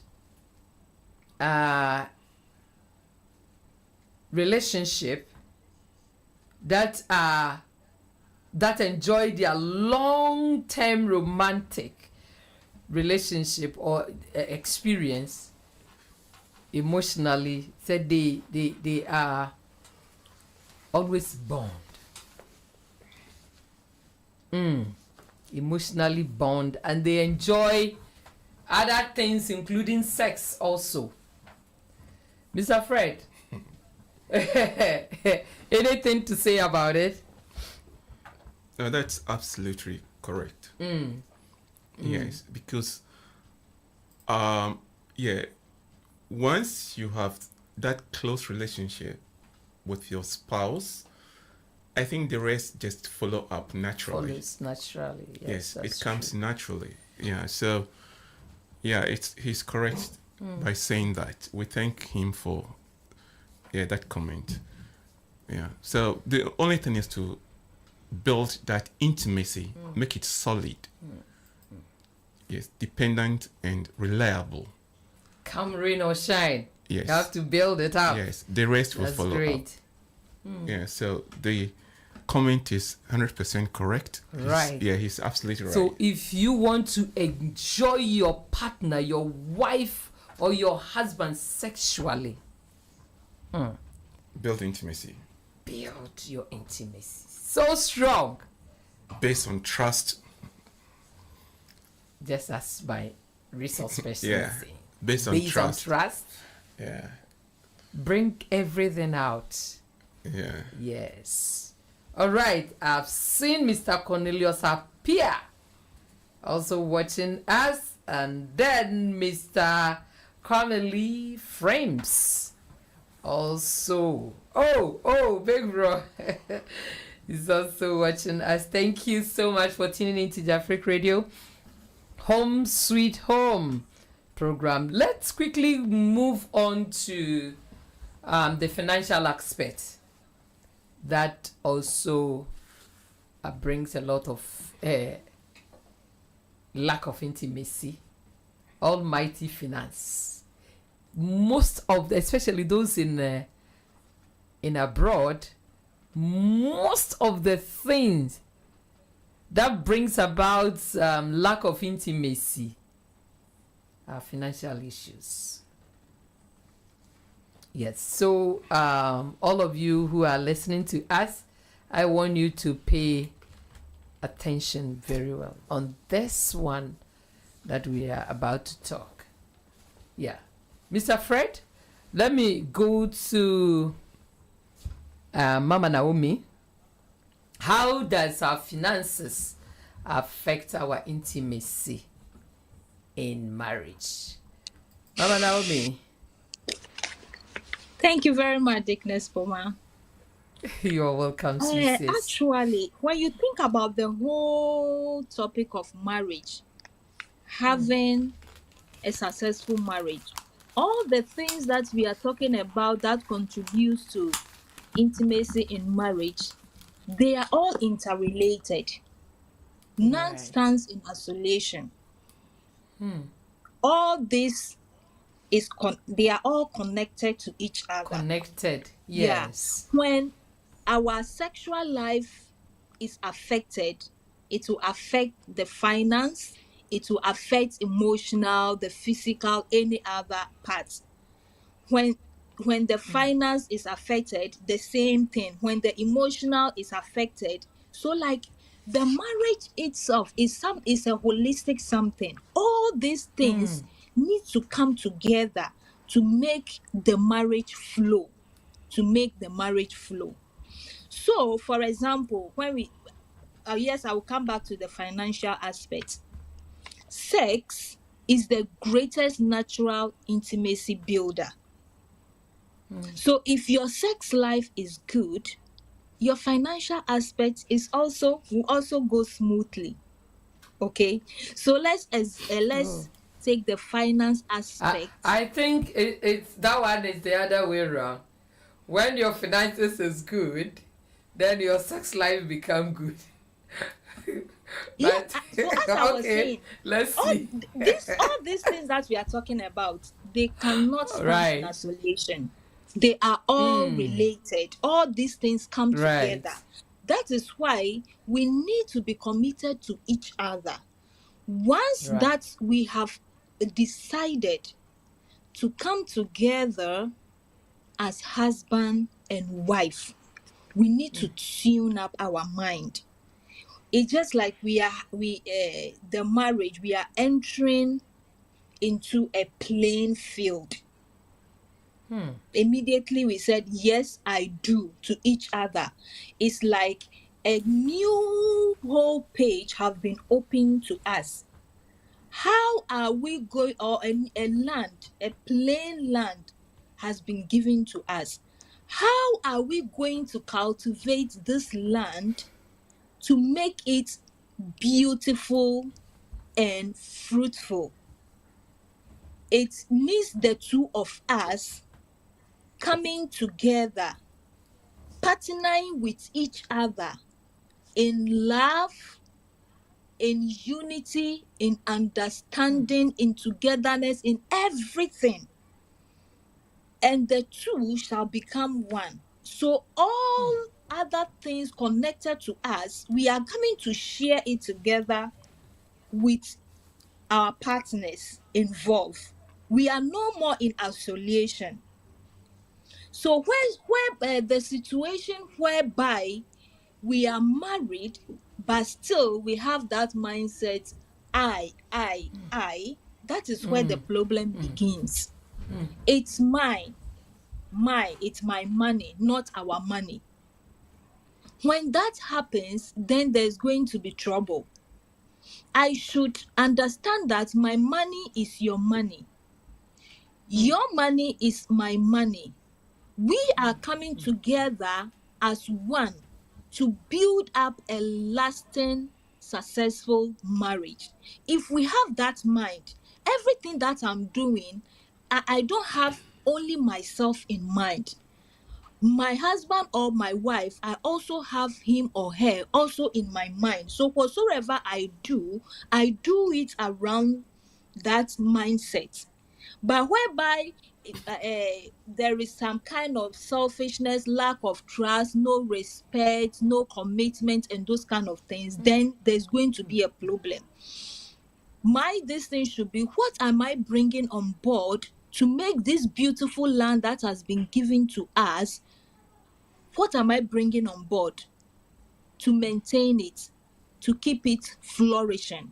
relationship that enjoy their long-term romantic relationship or experience emotionally, said they are always bond. Emotionally bond, and they enjoy other things including sex also. Mr. Fred, anything to say about it? No, that's absolutely correct. Yes, because once you have that close relationship with your spouse, I think the rest just follow up naturally. Follows naturally. Yes, it comes naturally. Yeah, so he's correct by saying that. We thank him for that comment. Yeah, so the only thing is to build that intimacy, make it solid. Yes, dependent and reliable. Come rain or shine. Yes. You have to build it up. Yes, the rest will follow up. Yeah, so the comment is 100% correct. Right. He's absolutely right. So if you want to enjoy your partner, your wife, or your husband sexually, build intimacy. Build your intimacy. So strong. Based on trust. Just as my resource person saying. Based on trust. Yeah. Bring everything out. Yeah. Yes. All right. I've seen Mr. Cornelius appear, also watching us, and then Mr. Connelly Frames also. Oh, big bro. He's also watching us. Thank you so much for tuning into Jafric Radio Home Sweet Home program. Let's quickly move on to the financial aspect. That also brings a lot of lack of intimacy. Almighty finance. Most of especially those in abroad, most of the things that brings about lack of intimacy are financial issues. Yes, so all of you who are listening to us, I want you to pay attention very well on this one that we are about to talk. Yeah. Mr. Fred, let me go to Mama Naomi. How does our finances affect our intimacy in marriage? Mama Naomi. Thank you very much, Dickness Poma. You're welcome, sis. Actually, when you think about the whole topic of marriage, having a successful marriage, all the things that we are talking about that contributes to intimacy in marriage, they are all interrelated. None stands in isolation. All these they are all connected to each other. Connected, yes. Yeah. When our sexual life is affected, it will affect the finance, it will affect emotional, the physical, any other parts. When the finance is affected, the same thing. When the emotional is affected, so like the marriage itself is a holistic something. All these things need to come together to make the marriage flow. So, for example, when we yes, I will come back to the financial aspect. Sex is the greatest natural intimacy builder. So if your sex life is good, your financial aspect will also go smoothly. Okay, so let's take the finance aspect. I think it's that one is the other way around. When your finances is good, then your sex life become good. Yeah, so as I was saying, let's see. All these things that we are talking about, they cannot stand in isolation. They are all related. All these things come together. That is why we need to be committed to each other. Once that we have decided to come together as husband and wife, we need to tune up our mind. It's just like the marriage, we are entering into a playing field. Immediately we said, yes, I do to each other. It's like a new whole page have been opened to us. How are we going, or a plain land has been given to us. How are we going to cultivate this land to make it beautiful and fruitful? It needs the two of us coming together, partnering with each other in love, in unity, in understanding, in togetherness, in everything. And the two shall become one. So all other things connected to us, we are coming to share it together with our partners involved. We are no more in isolation. So where the situation whereby we are married, but still we have that mindset, I, that is where the problem begins. It's it's my money, not our money. When that happens, then there's going to be trouble. I should understand that my money is your money. Your money is my money. We are coming together as one to build up a lasting, successful marriage. If we have that mind, everything that I'm doing, I don't have only myself in mind. My husband or my wife, I also have him or her also in my mind. So whatsoever I do it around that mindset. But whereby there is some kind of selfishness, lack of trust, no respect, no commitment, and those kind of things, then there's going to be a problem. This thing should be, what am I bringing on board to make this beautiful land that has been given to us? What am I bringing on board to maintain it, to keep it flourishing?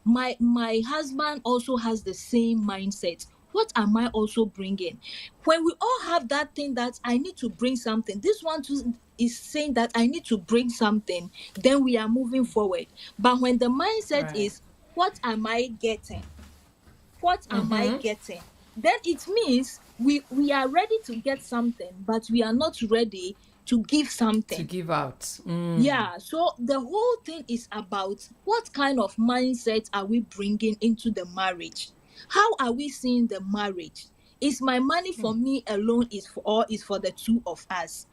My husband also has the same mindset. What am I also bringing? When we all have that thing that I need to bring something, this one too is saying that I need to bring something, then we are moving forward. But when the mindset is, what am I getting? What am I getting? Then it means we are ready to get something, but we are not ready to give something. To give out. Yeah, so the whole thing is about what kind of mindset are we bringing into the marriage? How are we seeing the marriage? Is my money for me alone, or is for the two of us?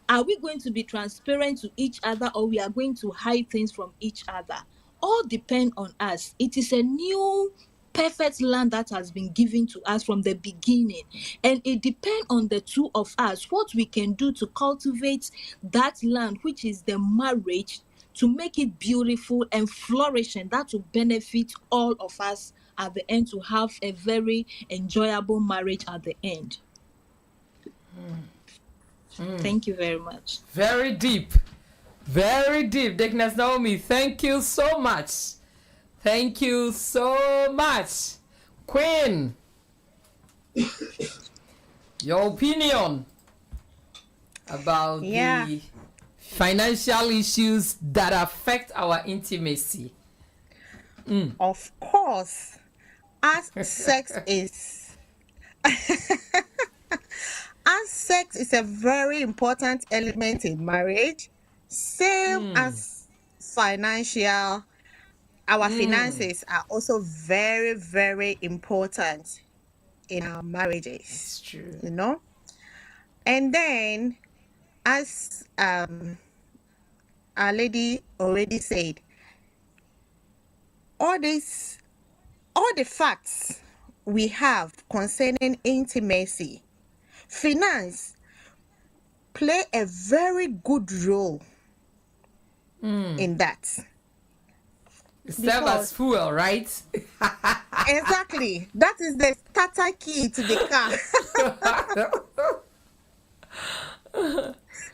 Are we going to be transparent to each other, or we are going to hide things from each other? All depend on us. It is a new perfect land that has been given to us from the beginning. And it depends on the two of us, what we can do to cultivate that land, which is the marriage, to make it beautiful and flourishing, that will benefit all of us at the end, to have a very enjoyable marriage at the end. Thank you very much. Very deep. Very deep. Deaconess Naomi, thank you so much. Thank you so much. Queen, your opinion about the financial issues that affect our intimacy. Of course, as sex is as sex is a very important element in marriage, same as financial, our finances are also very, very important in our marriages. It's true. You know? And then, as our lady already said, all the facts we have concerning intimacy, finance play a very good role in that. Serve as fuel, right? Exactly. That is the starter key to the car.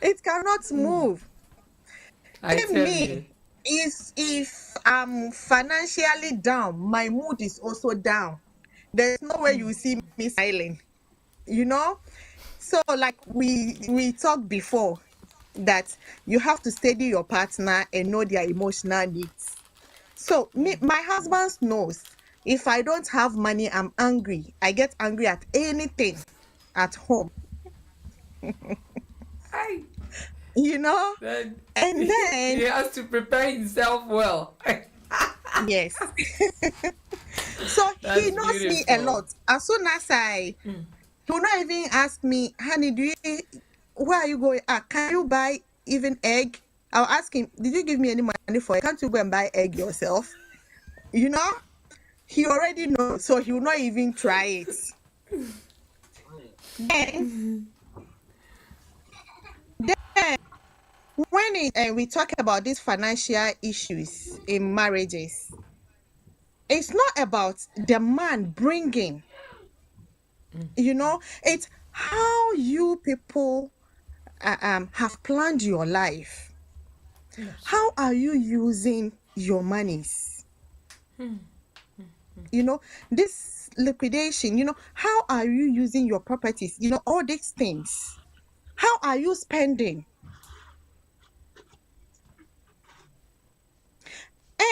It cannot move. I tell Me, if I'm financially down, my mood is also down. There's no way you see me smiling. You know? So like we talked before, that you have to steady your partner and know their emotional needs. So my husband knows if I don't have money, I'm angry. I get angry at anything at home. You know? And then he has to prepare himself well. Yes. So he knows me a lot. As soon as he will not even ask me, honey, where are you going? Can you buy even egg? I'll ask him, did you give me any money for it? Can't you go and buy egg yourself? You know? He already knows, so he will not even try it. Then when we talk about these financial issues in marriages, it's not about the man bringing, you know, it's how you people have planned your life. How are you using your monies? You know, this liquidation, you know, how are you using your properties? You know, all these things. How are you spending?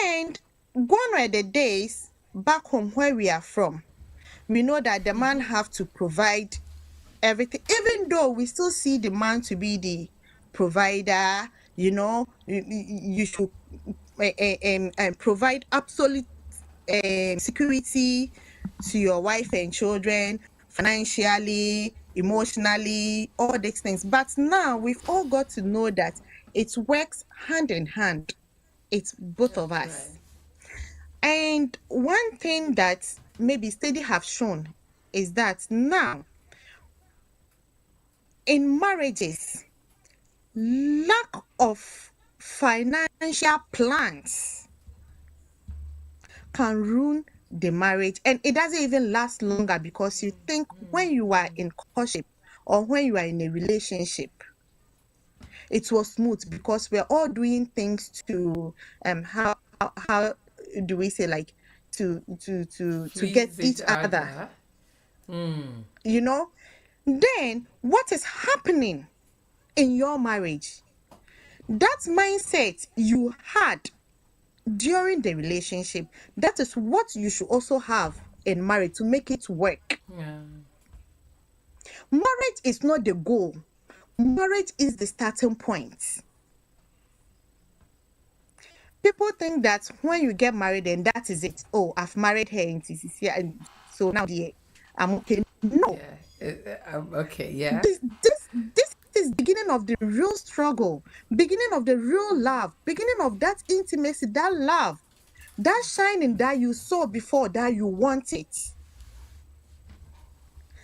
And gone are the days back home where we are from. We know that the man have to provide everything, even though we still see the man to be the provider. You know, you should provide absolute security to your wife and children, financially, emotionally, all these things. But now we've all got to know that it works hand in hand. It's both of us. And one thing that maybe study have shown is that now in marriages, lack of financial plans can ruin the marriage, and it doesn't even last longer, because you think when you are in courtship or when you are in a relationship, it was smooth because we're all doing things to how do we say, like to get each other. You know, then what is happening in your marriage? That mindset you had during the relationship, that is what you should also have in marriage to make it work. Marriage is not the goal. Marriage is the starting point. People think that when you get married, then that is it. Oh, I've married her and so now I'm okay. No. Okay, yeah. This is beginning of the real struggle, beginning of the real love, beginning of that intimacy, that love. That shining that you saw before that you want it,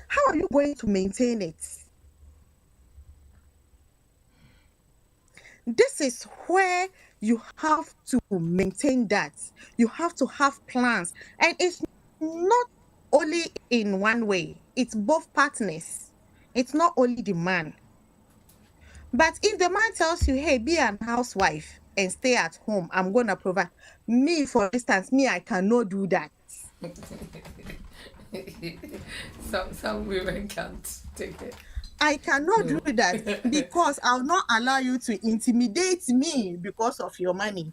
how are you going to maintain it? This is where you have to maintain that. You have to have plans. And it's not only in one way, it's both partners. It's not only the man. But if the man tells you, hey, be an housewife and stay at home, I'm going to provide. Me, for instance, I cannot do that. Some women can't take it. I cannot do that because I'll not allow you to intimidate me because of your money.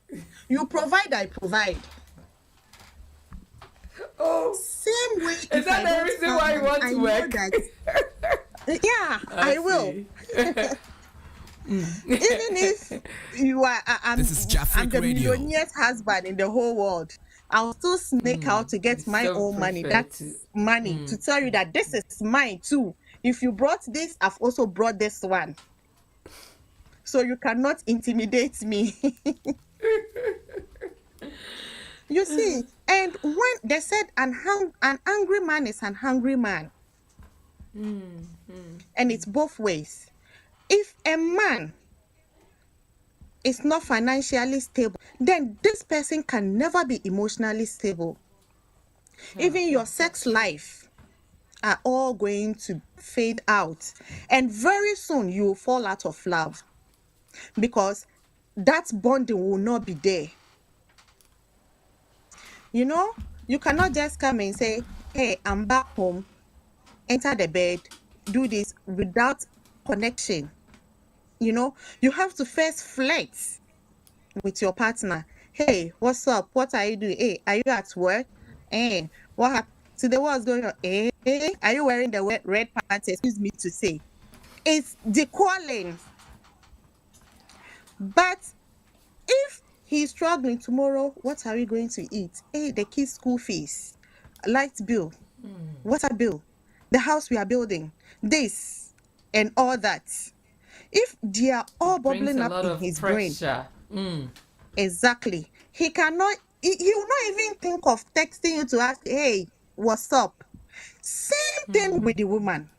You provide, I provide. Oh, same way. Is that the reason why you want to work? Yeah, I will. Even if you are, I'm the millionaire's husband in the whole world, I'll still sneak out to get my own money. That's money to tell you that this is mine too. If you brought this, I've also brought this one. So you cannot intimidate me. You see, and when they said an angry man is an hungry man, and it's both ways. If a man is not financially stable, then this person can never be emotionally stable. Even your sex life are all going to fade out, and very soon you will fall out of love because that bonding will not be there. You know, you cannot just come and say, hey, I'm back home, enter the bed, do this without connection. You know, you have to first flirt with your partner. Hey, what's up? What are you doing? Hey, are you at work? Hey, what happened? Today what's going on? Hey, are you wearing the red pants? Excuse me to say. It's the calling. But if he's struggling tomorrow, what are we going to eat? Hey, the kids' school fees, light bill, water bill, the house we are building, this and all that. If they are all bubbling up in his brain, exactly, he cannot. He will not even think of texting you to ask, hey, what's up? Same thing with the woman.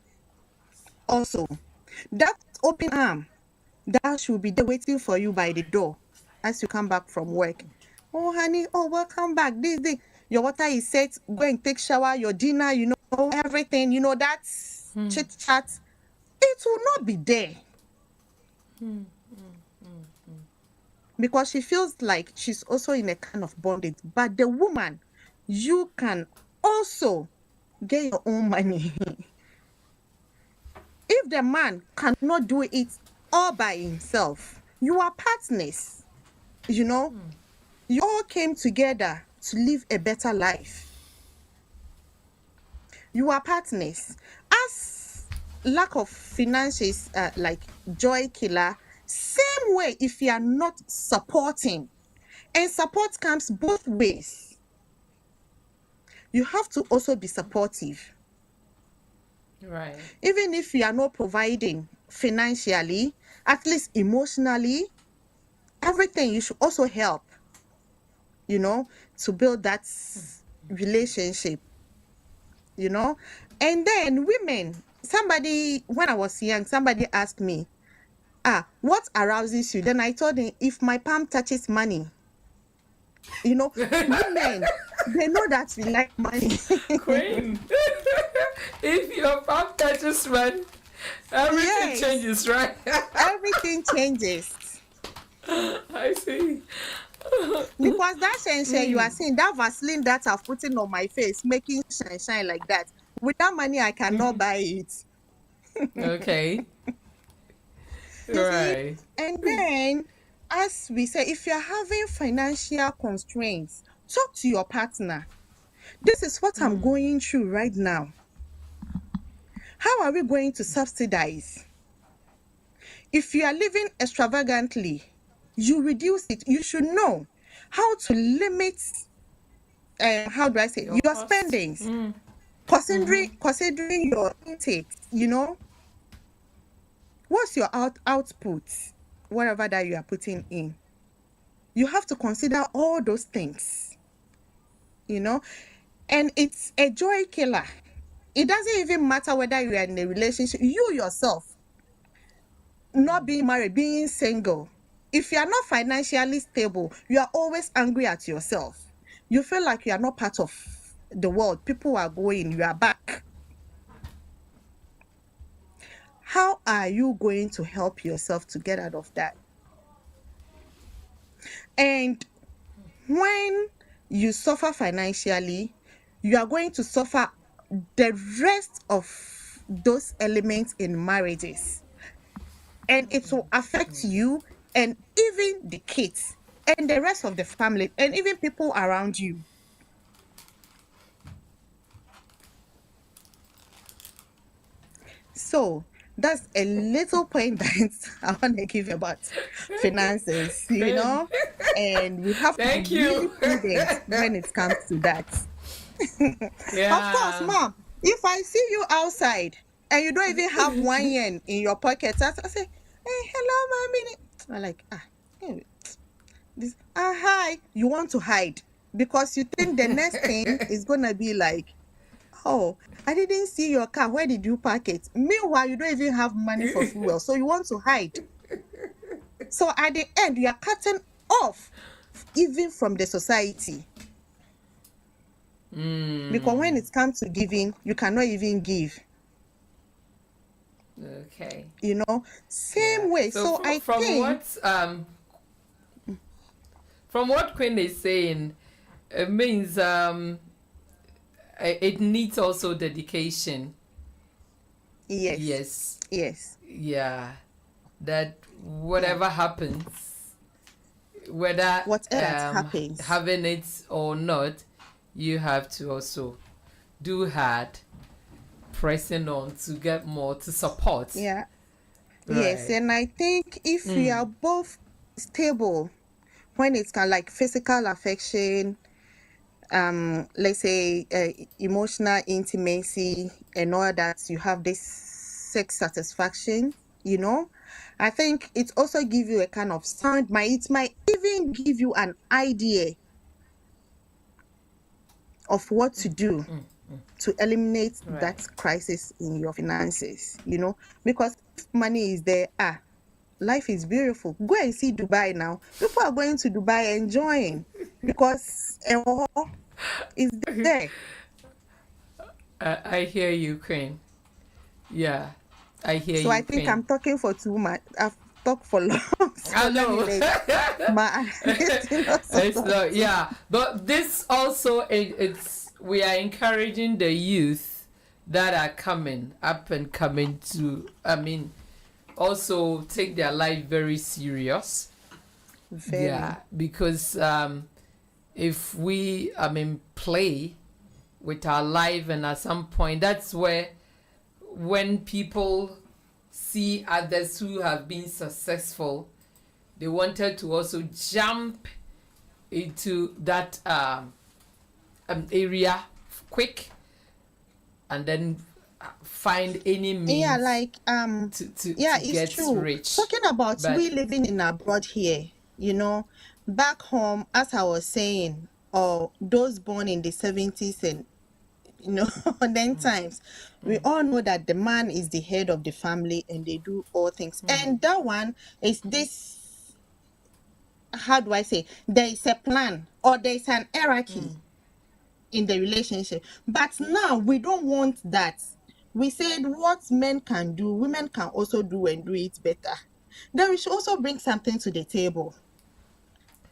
Also, that open arm, that should be there waiting for you by the door as you come back from work. Oh, honey, oh, welcome back. This, your water is set. Go and take shower. Your dinner, you know, everything. You know, that's chit chat. It will not be there. Because she feels like she's also in a kind of bondage. But the woman, you can also get your own money. If the man cannot do it all by himself, you are partners. You know, you all came together to live a better life. You are partners. As lack of finances, like joy killer, same way if you are not supporting, and support comes both ways. You have to also be supportive. Right. Even if you are not providing financially, at least emotionally, everything, you should also help, you know, to build that relationship, you know. And then women, when I was young, somebody asked me, what arouses you? Then I told him, if my palm touches money, you know, women, they know that we like money. Queen, if your palm touches money, everything changes, right? Everything changes. I see. Because that shine, you are seeing that Vaseline that I've put in on my face, making shine like that. With that money, I cannot buy it. Okay. Right. And then, as we say, if you're having financial constraints, talk to your partner. This is what I'm going through right now. How are we going to subsidize? If you are living extravagantly, you reduce it. You should know how to limit, your spendings. Considering your intake, you know. What's your output, whatever that you are putting in? You have to consider all those things. you know, and it's a joy killer. It doesn't even matter whether you are in a relationship, you yourself, not being married, being single. If you are not financially stable, you are always angry at yourself. You feel like you are not part of the world. People are going, you are back. How are you going to help yourself to get out of that? And when you suffer financially, you are going to suffer the rest of those elements in marriages. And it will affect you and even the kids and the rest of the family and even people around you. So that's a little point that I want to give about finances, you know, and we have to be really prudent when it comes to that. Of course, Mom, if I see you outside and you don't even have 1 yen in your pocket, I say, hey, hello, Mommy. I'm like, hi. You want to hide because you think the next thing is going to be like, oh, I didn't see your car. Where did you park it? Meanwhile, you don't even have money for fuel, so you want to hide. So at the end, you are cutting off even from the society. Because when it comes to giving, you cannot even give. Okay. You know, same way. So I think from what Queen is saying, it means it needs also dedication. Yes. Yeah. That whatever happens, whether happens, having it or not, you have to also do hard, pressing on to get more to support. Yeah. Right. Yes, and I think if we are both stable when it's kind of like physical affection, let's say emotional intimacy and all that, you have this sex satisfaction, you know, I think it also gives you a kind of sound. It might even give you an idea of what to do to eliminate that crisis in your finances, you know, because if money is there, life is beautiful. Go and see Dubai now. People are going to Dubai enjoying because it's there. I hear you, Queen. Yeah, I hear you. So I think Queen. I'm talking for too much. I've talked for long. So I know. It's not, yeah, but this also we are encouraging the youth that are coming up and coming to, also take their life very serious. Yeah, because if we, play with our life, and at some point, that's where when people see others who have been successful, they wanted to also jump into that area quick, and then find any means to get true. Rich. Talking about we living in abroad here, you know, back home, as I was saying, or those born in the 70s and, you know, then times, we all know that the man is the head of the family and they do all things. And that one is this, how do I say, there is a plan or there is an hierarchy in the relationship. But now we don't want that. We said what men can do, women can also do and do it better. Then we should also bring something to the table.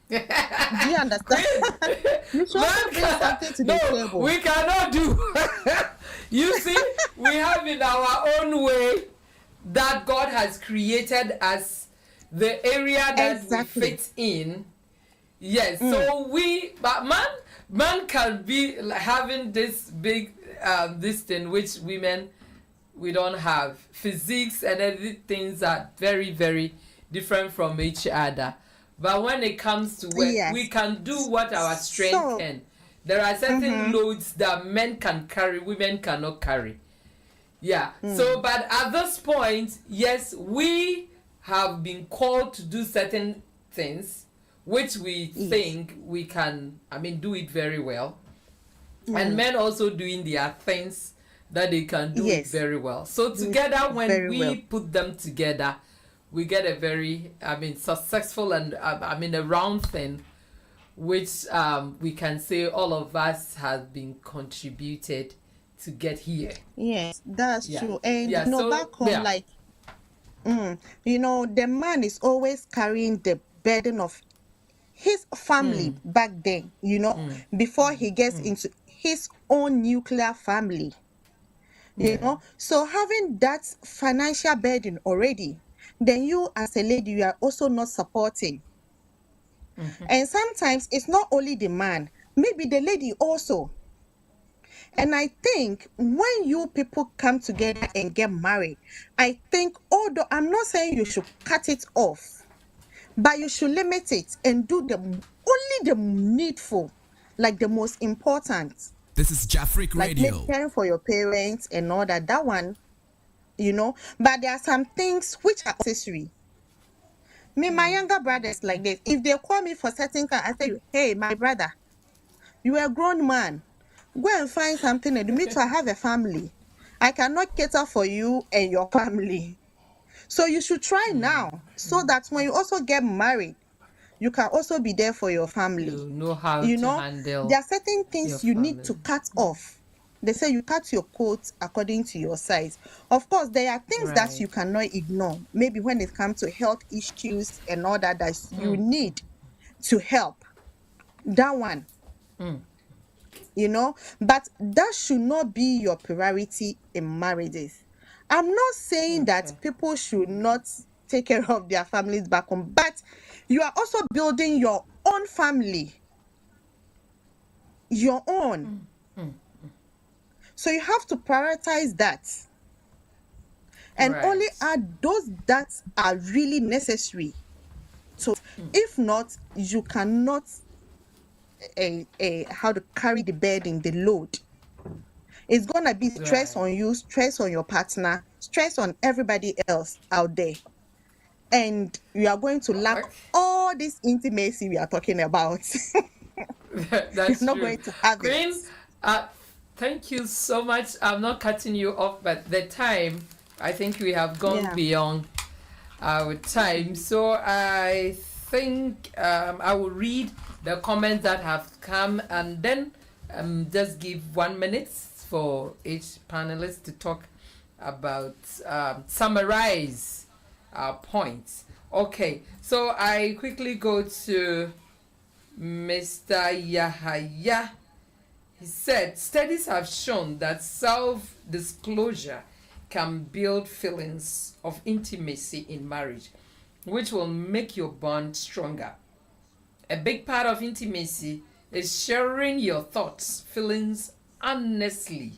Do you understand? We should also bring something to the table. We cannot do. You see, we have in our own way that God has created as the area that we fit in. Yes, so but man can be having this big this thing which women we don't have. Physics and other things are very, very different from each other. But when it comes to work, we can do what our strength can. There are certain loads that men can carry, women cannot carry. Yeah. So, but at this point, yes, we have been called to do certain things which we think we can, do it very well. and men also doing their things that they can do it very well. So together, when we put them together, we get a very, successful and a round thing, which we can say all of us have been contributed to get here. Yes, that's true. And back home, the man is always carrying the burden of his family back then, before he gets into his own nuclear family. You know, so having that financial burden already, then you as a lady, you are also not supporting. And sometimes it's not only the man, maybe the lady also. And I think when you people come together and get married, I think, although I'm not saying you should cut it off, but you should limit it and do only the needful, like the most important. This is Jafric Radio. Like caring for your parents and all that. That one, But there are some things which are necessary. Me, my younger brothers like this. If they call me for certain kind, I say, hey, my brother, you are a grown man. Go and find something and do me to have a family. I cannot cater for you and your family. So you should try now, so that when you also get married, you can also be there for your family. You know how to handle. There are certain things you need to cut off. They say you cut your coat according to your size. Of course, there are things that you cannot ignore. Maybe when it comes to health issues and all that you need to help. That one. But that should not be your priority in marriages. I'm not saying that people should not take care of their families back home, but you are also building your own family. Your own. So you have to prioritize that. And only add those that are really necessary. So if not, you cannot how to carry the burden, the load. It's gonna be stress on you, stress on your partner, stress on everybody else out there. And you are going to lack all this intimacy we are talking about. That's You're not going to have Queen, it. Thank you so much. I'm not cutting you off, but the time, I think we have gone beyond our time. So I think I will read the comments that have come and then just give 1 minute for each panelist to talk about, summarize our points. Okay, so I quickly go to Mr. Yahaya. He said, studies have shown that self-disclosure can build feelings of intimacy in marriage, which will make your bond stronger. A big part of intimacy is sharing your thoughts, feelings honestly,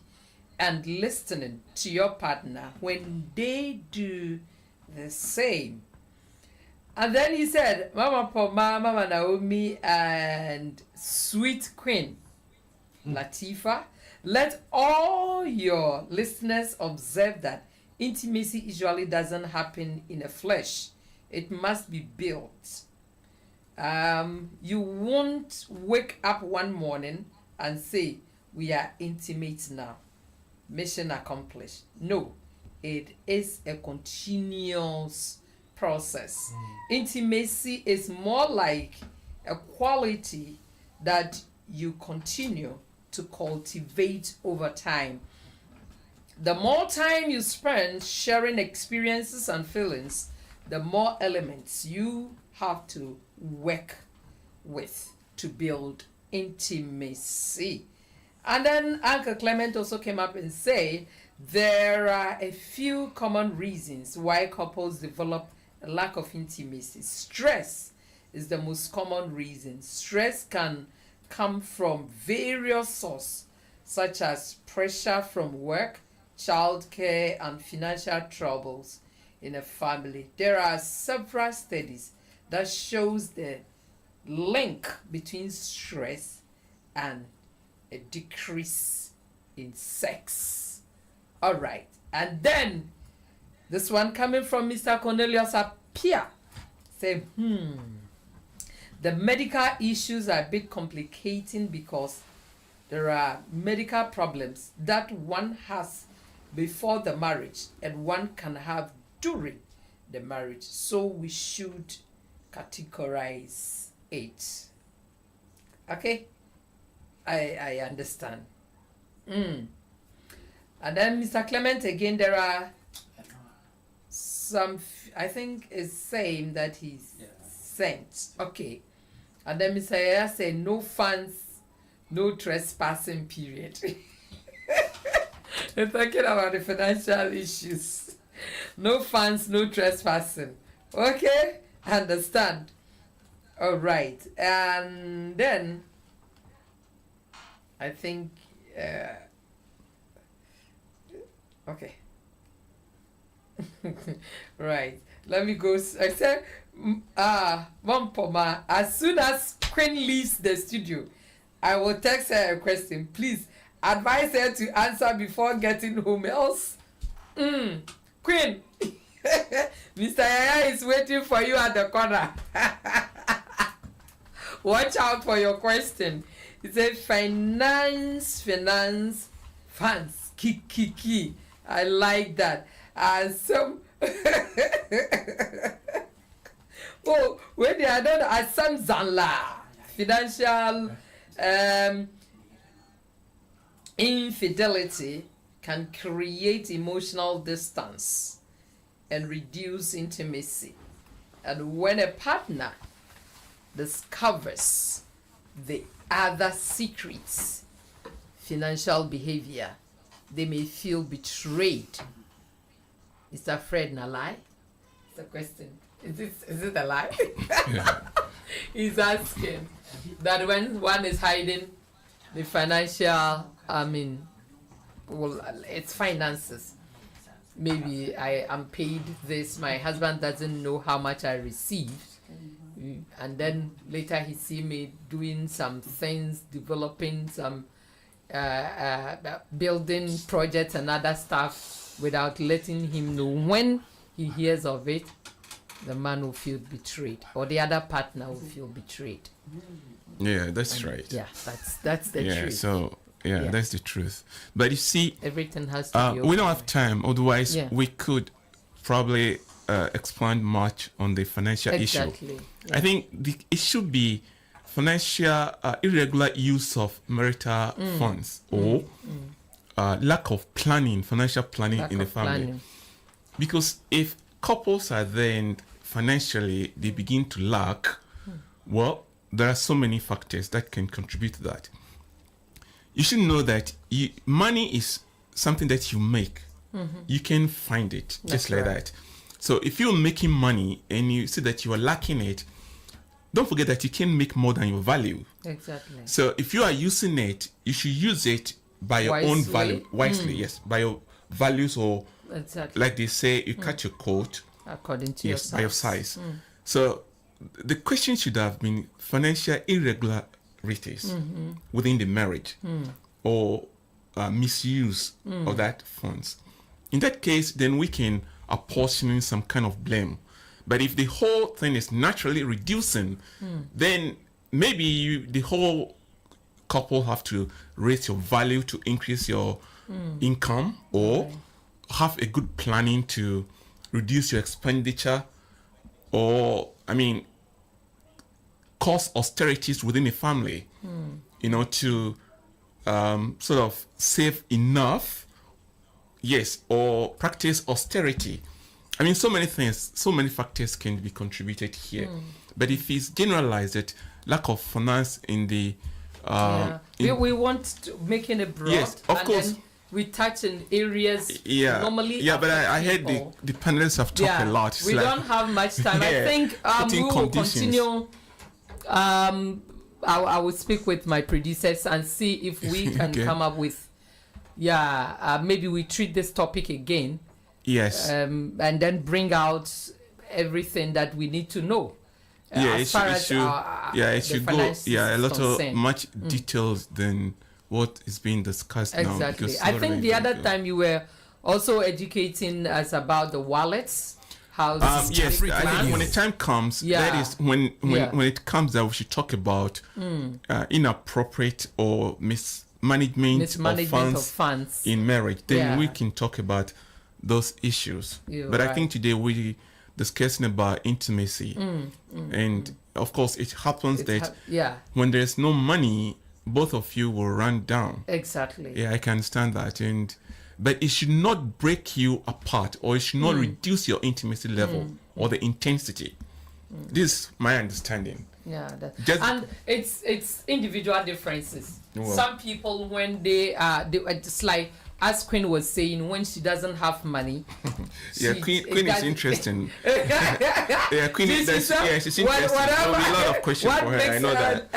and listening to your partner when they do the same. And then he said, Mama Poma, Mama Naomi, and Sweet Queen Latifa, let all your listeners observe that intimacy usually doesn't happen in the flesh. It must be built. You won't wake up one morning and say, we are intimate now. Mission accomplished. No, it is a continuous process. Intimacy is more like a quality that you continue to cultivate over time. The more time you spend sharing experiences and feelings, the more elements you have to work with to build intimacy. And then Uncle Clement also came up and said there are a few common reasons why couples develop a lack of intimacy. Stress is the most common reason. Stress can come from various sources, such as pressure from work, childcare, and financial troubles in a family. There are several studies that shows the link between stress and a decrease in sex. All right. And then this one coming from Mr. Cornelius Apia. Say, the medical issues are a bit complicating because there are medical problems that one has before the marriage and one can have during the marriage. So we should categorize it. Okay? I understand. And then Mr. Clement, again, there are some, I think it's saying that he's sent. Okay. And then Mr. Yaya said, no funds, no trespassing period. They're talking about the financial issues. No funds, no trespassing. Okay? Understand. All right. And then I think, okay. Right. Let me go. I said, Mampoma, as soon as Queen leaves the studio, I will text her a question. Please advise her to answer before getting home. Else, Queen, Mr. Yaya is waiting for you at the corner. Watch out for your question. He said, finance, funds, kiki. I like that. Some oh, when they are done as some zanla financial infidelity can create emotional distance and reduce intimacy. And when a partner discovers the other secrets, financial behavior, they may feel betrayed. Mr. Fred Nalai? It's a question. Is it a lie? Yeah. He's asking that when one is hiding the financial, it's finances. Maybe I am paid this, my husband doesn't know how much I received. And then later he see me doing some things, developing some building projects and other stuff without letting him know. When he hears of it, the man will feel betrayed, or the other partner will feel betrayed. Yeah, that's right. Yeah, that's the truth. So that's the truth. But you see, everything has to be we don't have time. Otherwise, we could probably expand much on the financial issue. Yeah. I think it should be financial irregular use of marital funds or lack of planning, financial planning in the family. Because if couples are then financially, they begin to lack, well, there are so many factors that can contribute to that. You should know that money is something that you make. You can find it just like that. So if you're making money and you see that you are lacking it, don't forget that you can make more than your value. Exactly. So if you are using it, you should use it by your own value, wisely, yes, by your values, or like they say, you cut your coat according to your size. By your size. So the question should have been financial irregularities within the marriage or misuse of that funds. In that case, then we can apportion some kind of blame. But if the whole thing is naturally reducing, then maybe the whole couple have to raise your value to increase your income, or have a good planning to reduce your expenditure, or cause austerities within a family, to sort of save enough, or practice austerity. So many things, so many factors can be contributed here. But if it's generalized, that lack of finance in the... we want to make it broad. Yes, of course. Then we touch in areas normally. Yeah, but I heard the panelists have talked a lot. We don't have much time. I think we will continue. I will speak with my producers and see if we can come up with... maybe we treat this topic again. Yes. And then bring out everything that we need to know. It should go a lot of much details than what is being discussed now. Exactly. I think the other time you were also educating us about the wallets. How yes, I think when the time comes, that is when it comes that we should talk about inappropriate or mismanagement of funds in marriage, then we can talk about those issues. But I think today we discussing about intimacy, and of course it happens when there's no money, both of you will run down. Exactly. Yeah, I can understand that, but it should not break you apart, or it should not reduce your intimacy level or the intensity. This is my understanding. Yeah, and it's individual differences. Well, some people, when they just like as Queen was saying, when she doesn't have money. Queen is interesting. Queen is she's interesting. There will be a lot of questions for her. I know that.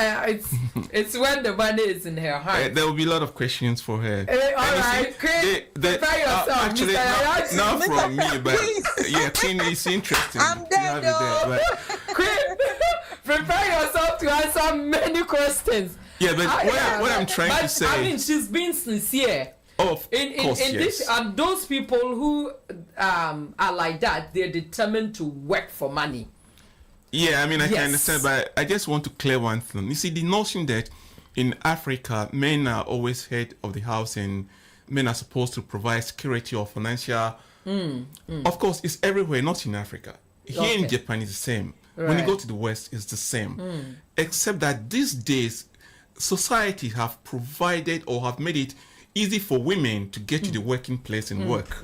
It's when the money is in her heart. There will be a lot of questions for her. All right, Queen, prepare yourself. Actually, not from me, but Queen is interesting. I'm there, though. Queen, prepare yourself to answer many questions. Yeah, but what I'm trying to say, I mean, she's been sincere. Oh, of course, yes. This, and those people who are like that, they're determined to work for money. Yeah, I mean, I can understand, but I just want to clear one thing. You see, the notion that in Africa, men are always head of the house and men are supposed to provide security or financial. Of course, it's everywhere, not in Africa. Here in Japan, it's the same. Right. When you go to the West, it's the same. Except that these days, society have provided or have made it easy for women to get to the working place and work.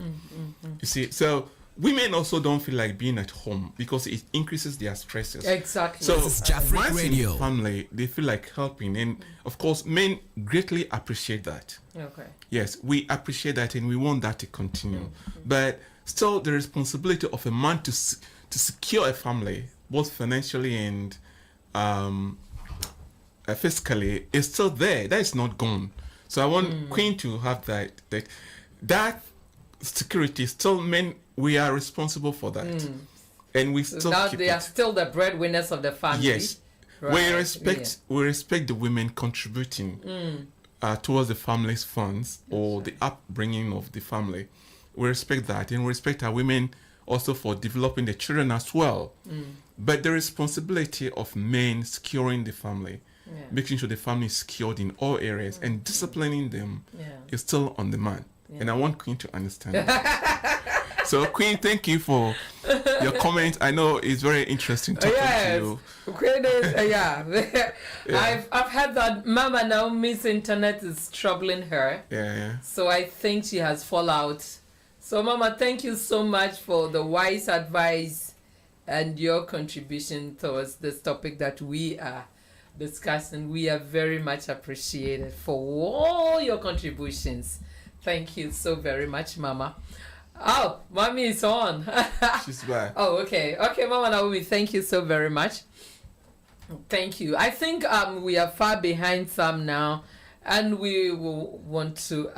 You see, so women also don't feel like being at home because it increases their stresses. Exactly. So this is Jafric Radio. In family, they feel like helping, and of course, men greatly appreciate that. Okay. Yes, we appreciate that, and we want that to continue. But still, the responsibility of a man to secure a family, both financially and fiscally, is still there. That is not gone. So I want Queen to have that security. Still, men, we are responsible for that, and we still keep they are still the breadwinners of the family. Yes, right. We respect the women contributing towards the family's funds or the upbringing of the family. We respect that, and we respect our women also for developing the children as well. But the responsibility of men securing the family, making sure the family is secured in all areas, and disciplining them is still on the man. And I want Queen to understand that. So, Queen, thank you for your comment. I know it's very interesting talking to you. Queen is, I've heard that Mama Naomi's internet is troubling her. So I think she has fallout. So, Mama, thank you so much for the wise advice and your contribution towards this topic that we are discussing. We are very much appreciated for all your contributions. Thank you so very much, Mama. Oh, Mommy is on. She's back. Oh, okay. Okay, Mama Naomi, thank you so very much. Thank you. I think we are far behind some now, and we will want to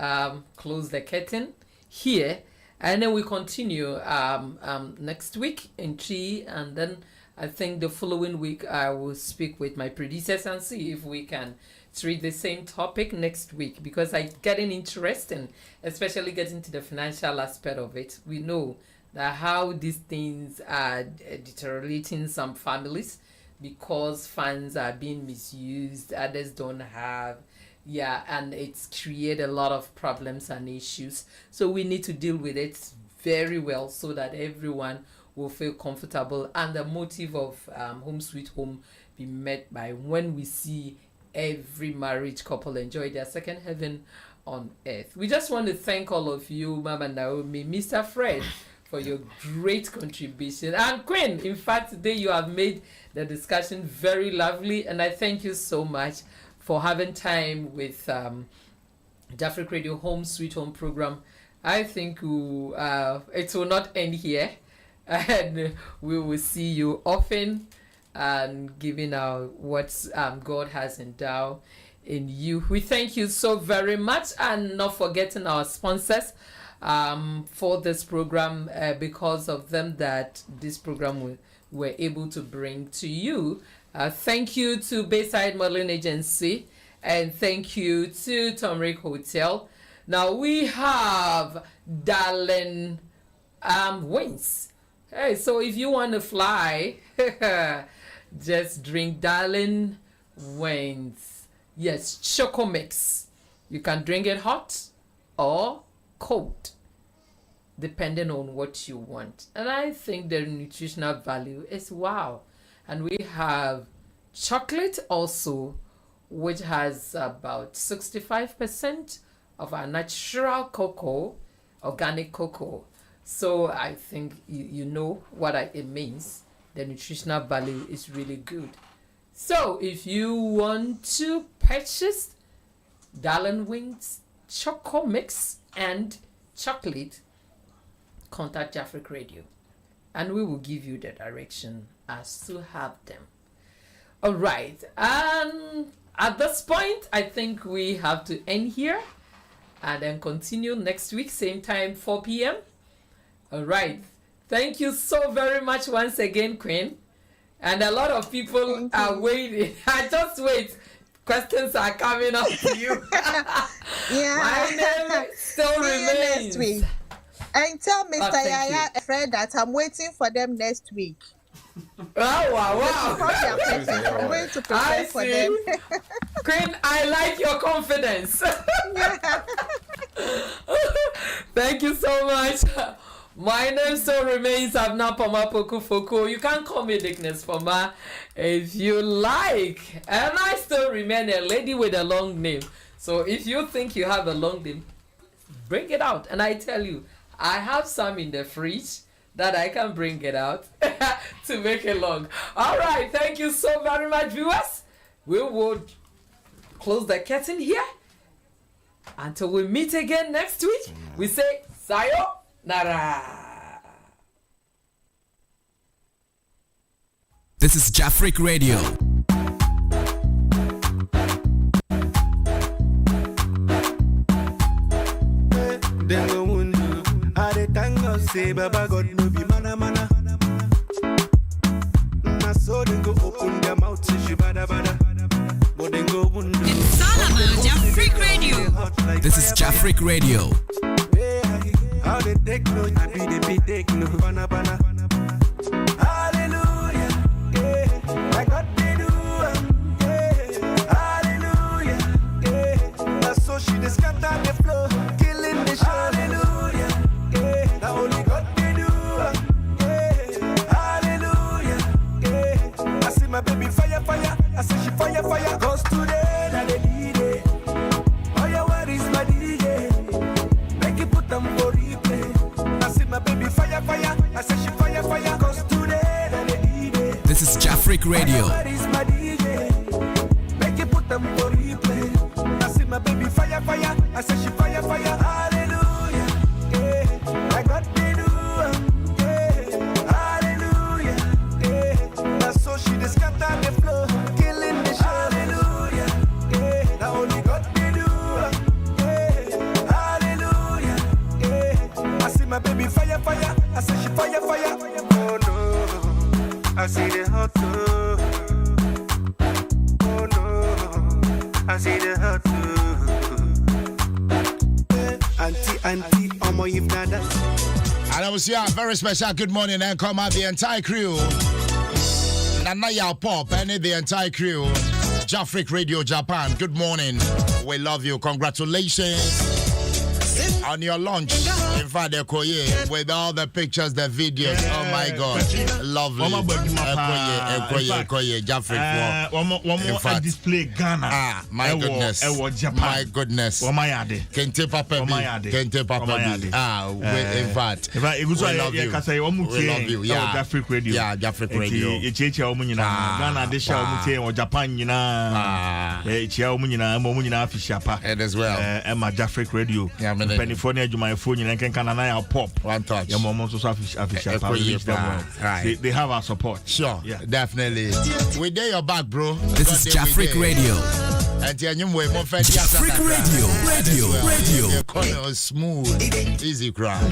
close the curtain here, and then we continue next week in Chi, and then I think the following week I will speak with my producers and see if we can treat the same topic next week, because it's getting interesting, especially getting to the financial aspect of it. We know that how these things are deteriorating some families because funds are being misused, others don't have, and it's created a lot of problems and issues. So we need to deal with it very well so that everyone will feel comfortable and the motive of Home Sweet Home be met by when we see every marriage couple enjoy their second heaven on earth. We just want to thank all of you, Mama Naomi, Mr. Fred, for your great contribution. And Queen, in fact, today you have made the discussion very lovely, and I thank you so much for having time with Jafric Radio Home Sweet Home program. I think it will not end here, and we will see you often and giving out what God has endowed in you. We thank you so very much, and not forgetting our sponsors for this program, because of them that this program we're able to bring to you. Thank you to Bayside Modeling Agency, and thank you to Tomric Hotel. Now we have Darlin Wings. Hey, so if you want to fly, just drink Darlin Wings. Yes, Choco Mix. You can drink it hot or cold, depending on what you want. And I think the nutritional value is wow. And we have chocolate also, which has about 65% of our natural cocoa, organic cocoa. So I think you know what it means. The nutritional value is really good. So if you want to purchase Darling Wings Choco Mix and chocolate, contact Jafric Radio and we will give you the direction as to have them. All right. At this point, I think we have to end here and then continue next week, same time, 4 p.m. All right. Thank you so very much once again, Queen. And a lot of people are waiting. Just wait. Questions are coming up to you. My name still remains. Next week. And tell Mr. Yaya Fred that I'm waiting for them next week. Wow. I'm going to prepare for them. Queen, I like your confidence. Thank you so much. My name still remains Abna Poma Poku Foko. You can call me Dickness Poma if you like. And I still remain a lady with a long name. So if you think you have a long name, bring it out. And I tell you, I have some in the fridge that I can bring it out to make it long. All right. Thank you so very much, viewers. We will close the curtain here. Until we meet again next week, we say sayonara. This is Jafric Radio. Say Baba God no be mana. Na so they go open their mouth to shibada bada. But they go wonder. It's all about Jafric Radio. This is Jafric Radio. How they take no, I be the big take no bana. Hallelujah, yeah. I got the do, yeah. Hallelujah, yeah. Na so she dey scatter the floor, killing the show. Hallelujah. Only God can do, yeah. Hallelujah, yeah. I see my baby fire. I say she fire. Cause today, now they need it. Oh, yeah, where is my DJ? Make it put them for replay. I see my baby fire. I say she fire. Cause today, now they need it. This is Jafric Radio. Oh, yeah, where is my DJ? Make it put them for replay. I see my baby fire. I say she fire. Hallelujah. I got the do, yeah. Hallelujah, yeah. That's so she just got on the floor, killing the show. Hallelujah, yeah. Now only got the do, yeah. Hallelujah, yeah. I see my baby fire. I say she fire. Oh no, I see the hot too. Oh no, I see the hot too. Auntie, if not that. And I will say a very special good morning and come out the entire crew. Nana Yao Pop and the entire crew. Jafric Radio Japan. Good morning. We love you. Congratulations on your launch in Fadekoye with all the pictures, the videos. Oh my God. Lovely. Ekoye, Jafric. One more display Ghana. My goodness. My goodness. Kente Papa. In fact, we love you. We love you. Yeah. Jafric Radio. Yeah, Jafric Radio. And as well. Emma Jafric Radio. Pennyphone, my phone, and can Canana pop. One touch. Your mom also they have our support. Sure, yeah. Definitely. We dare your back, bro. This is Jafric Radio. And Jafric Radio. Smooth, easy crowd.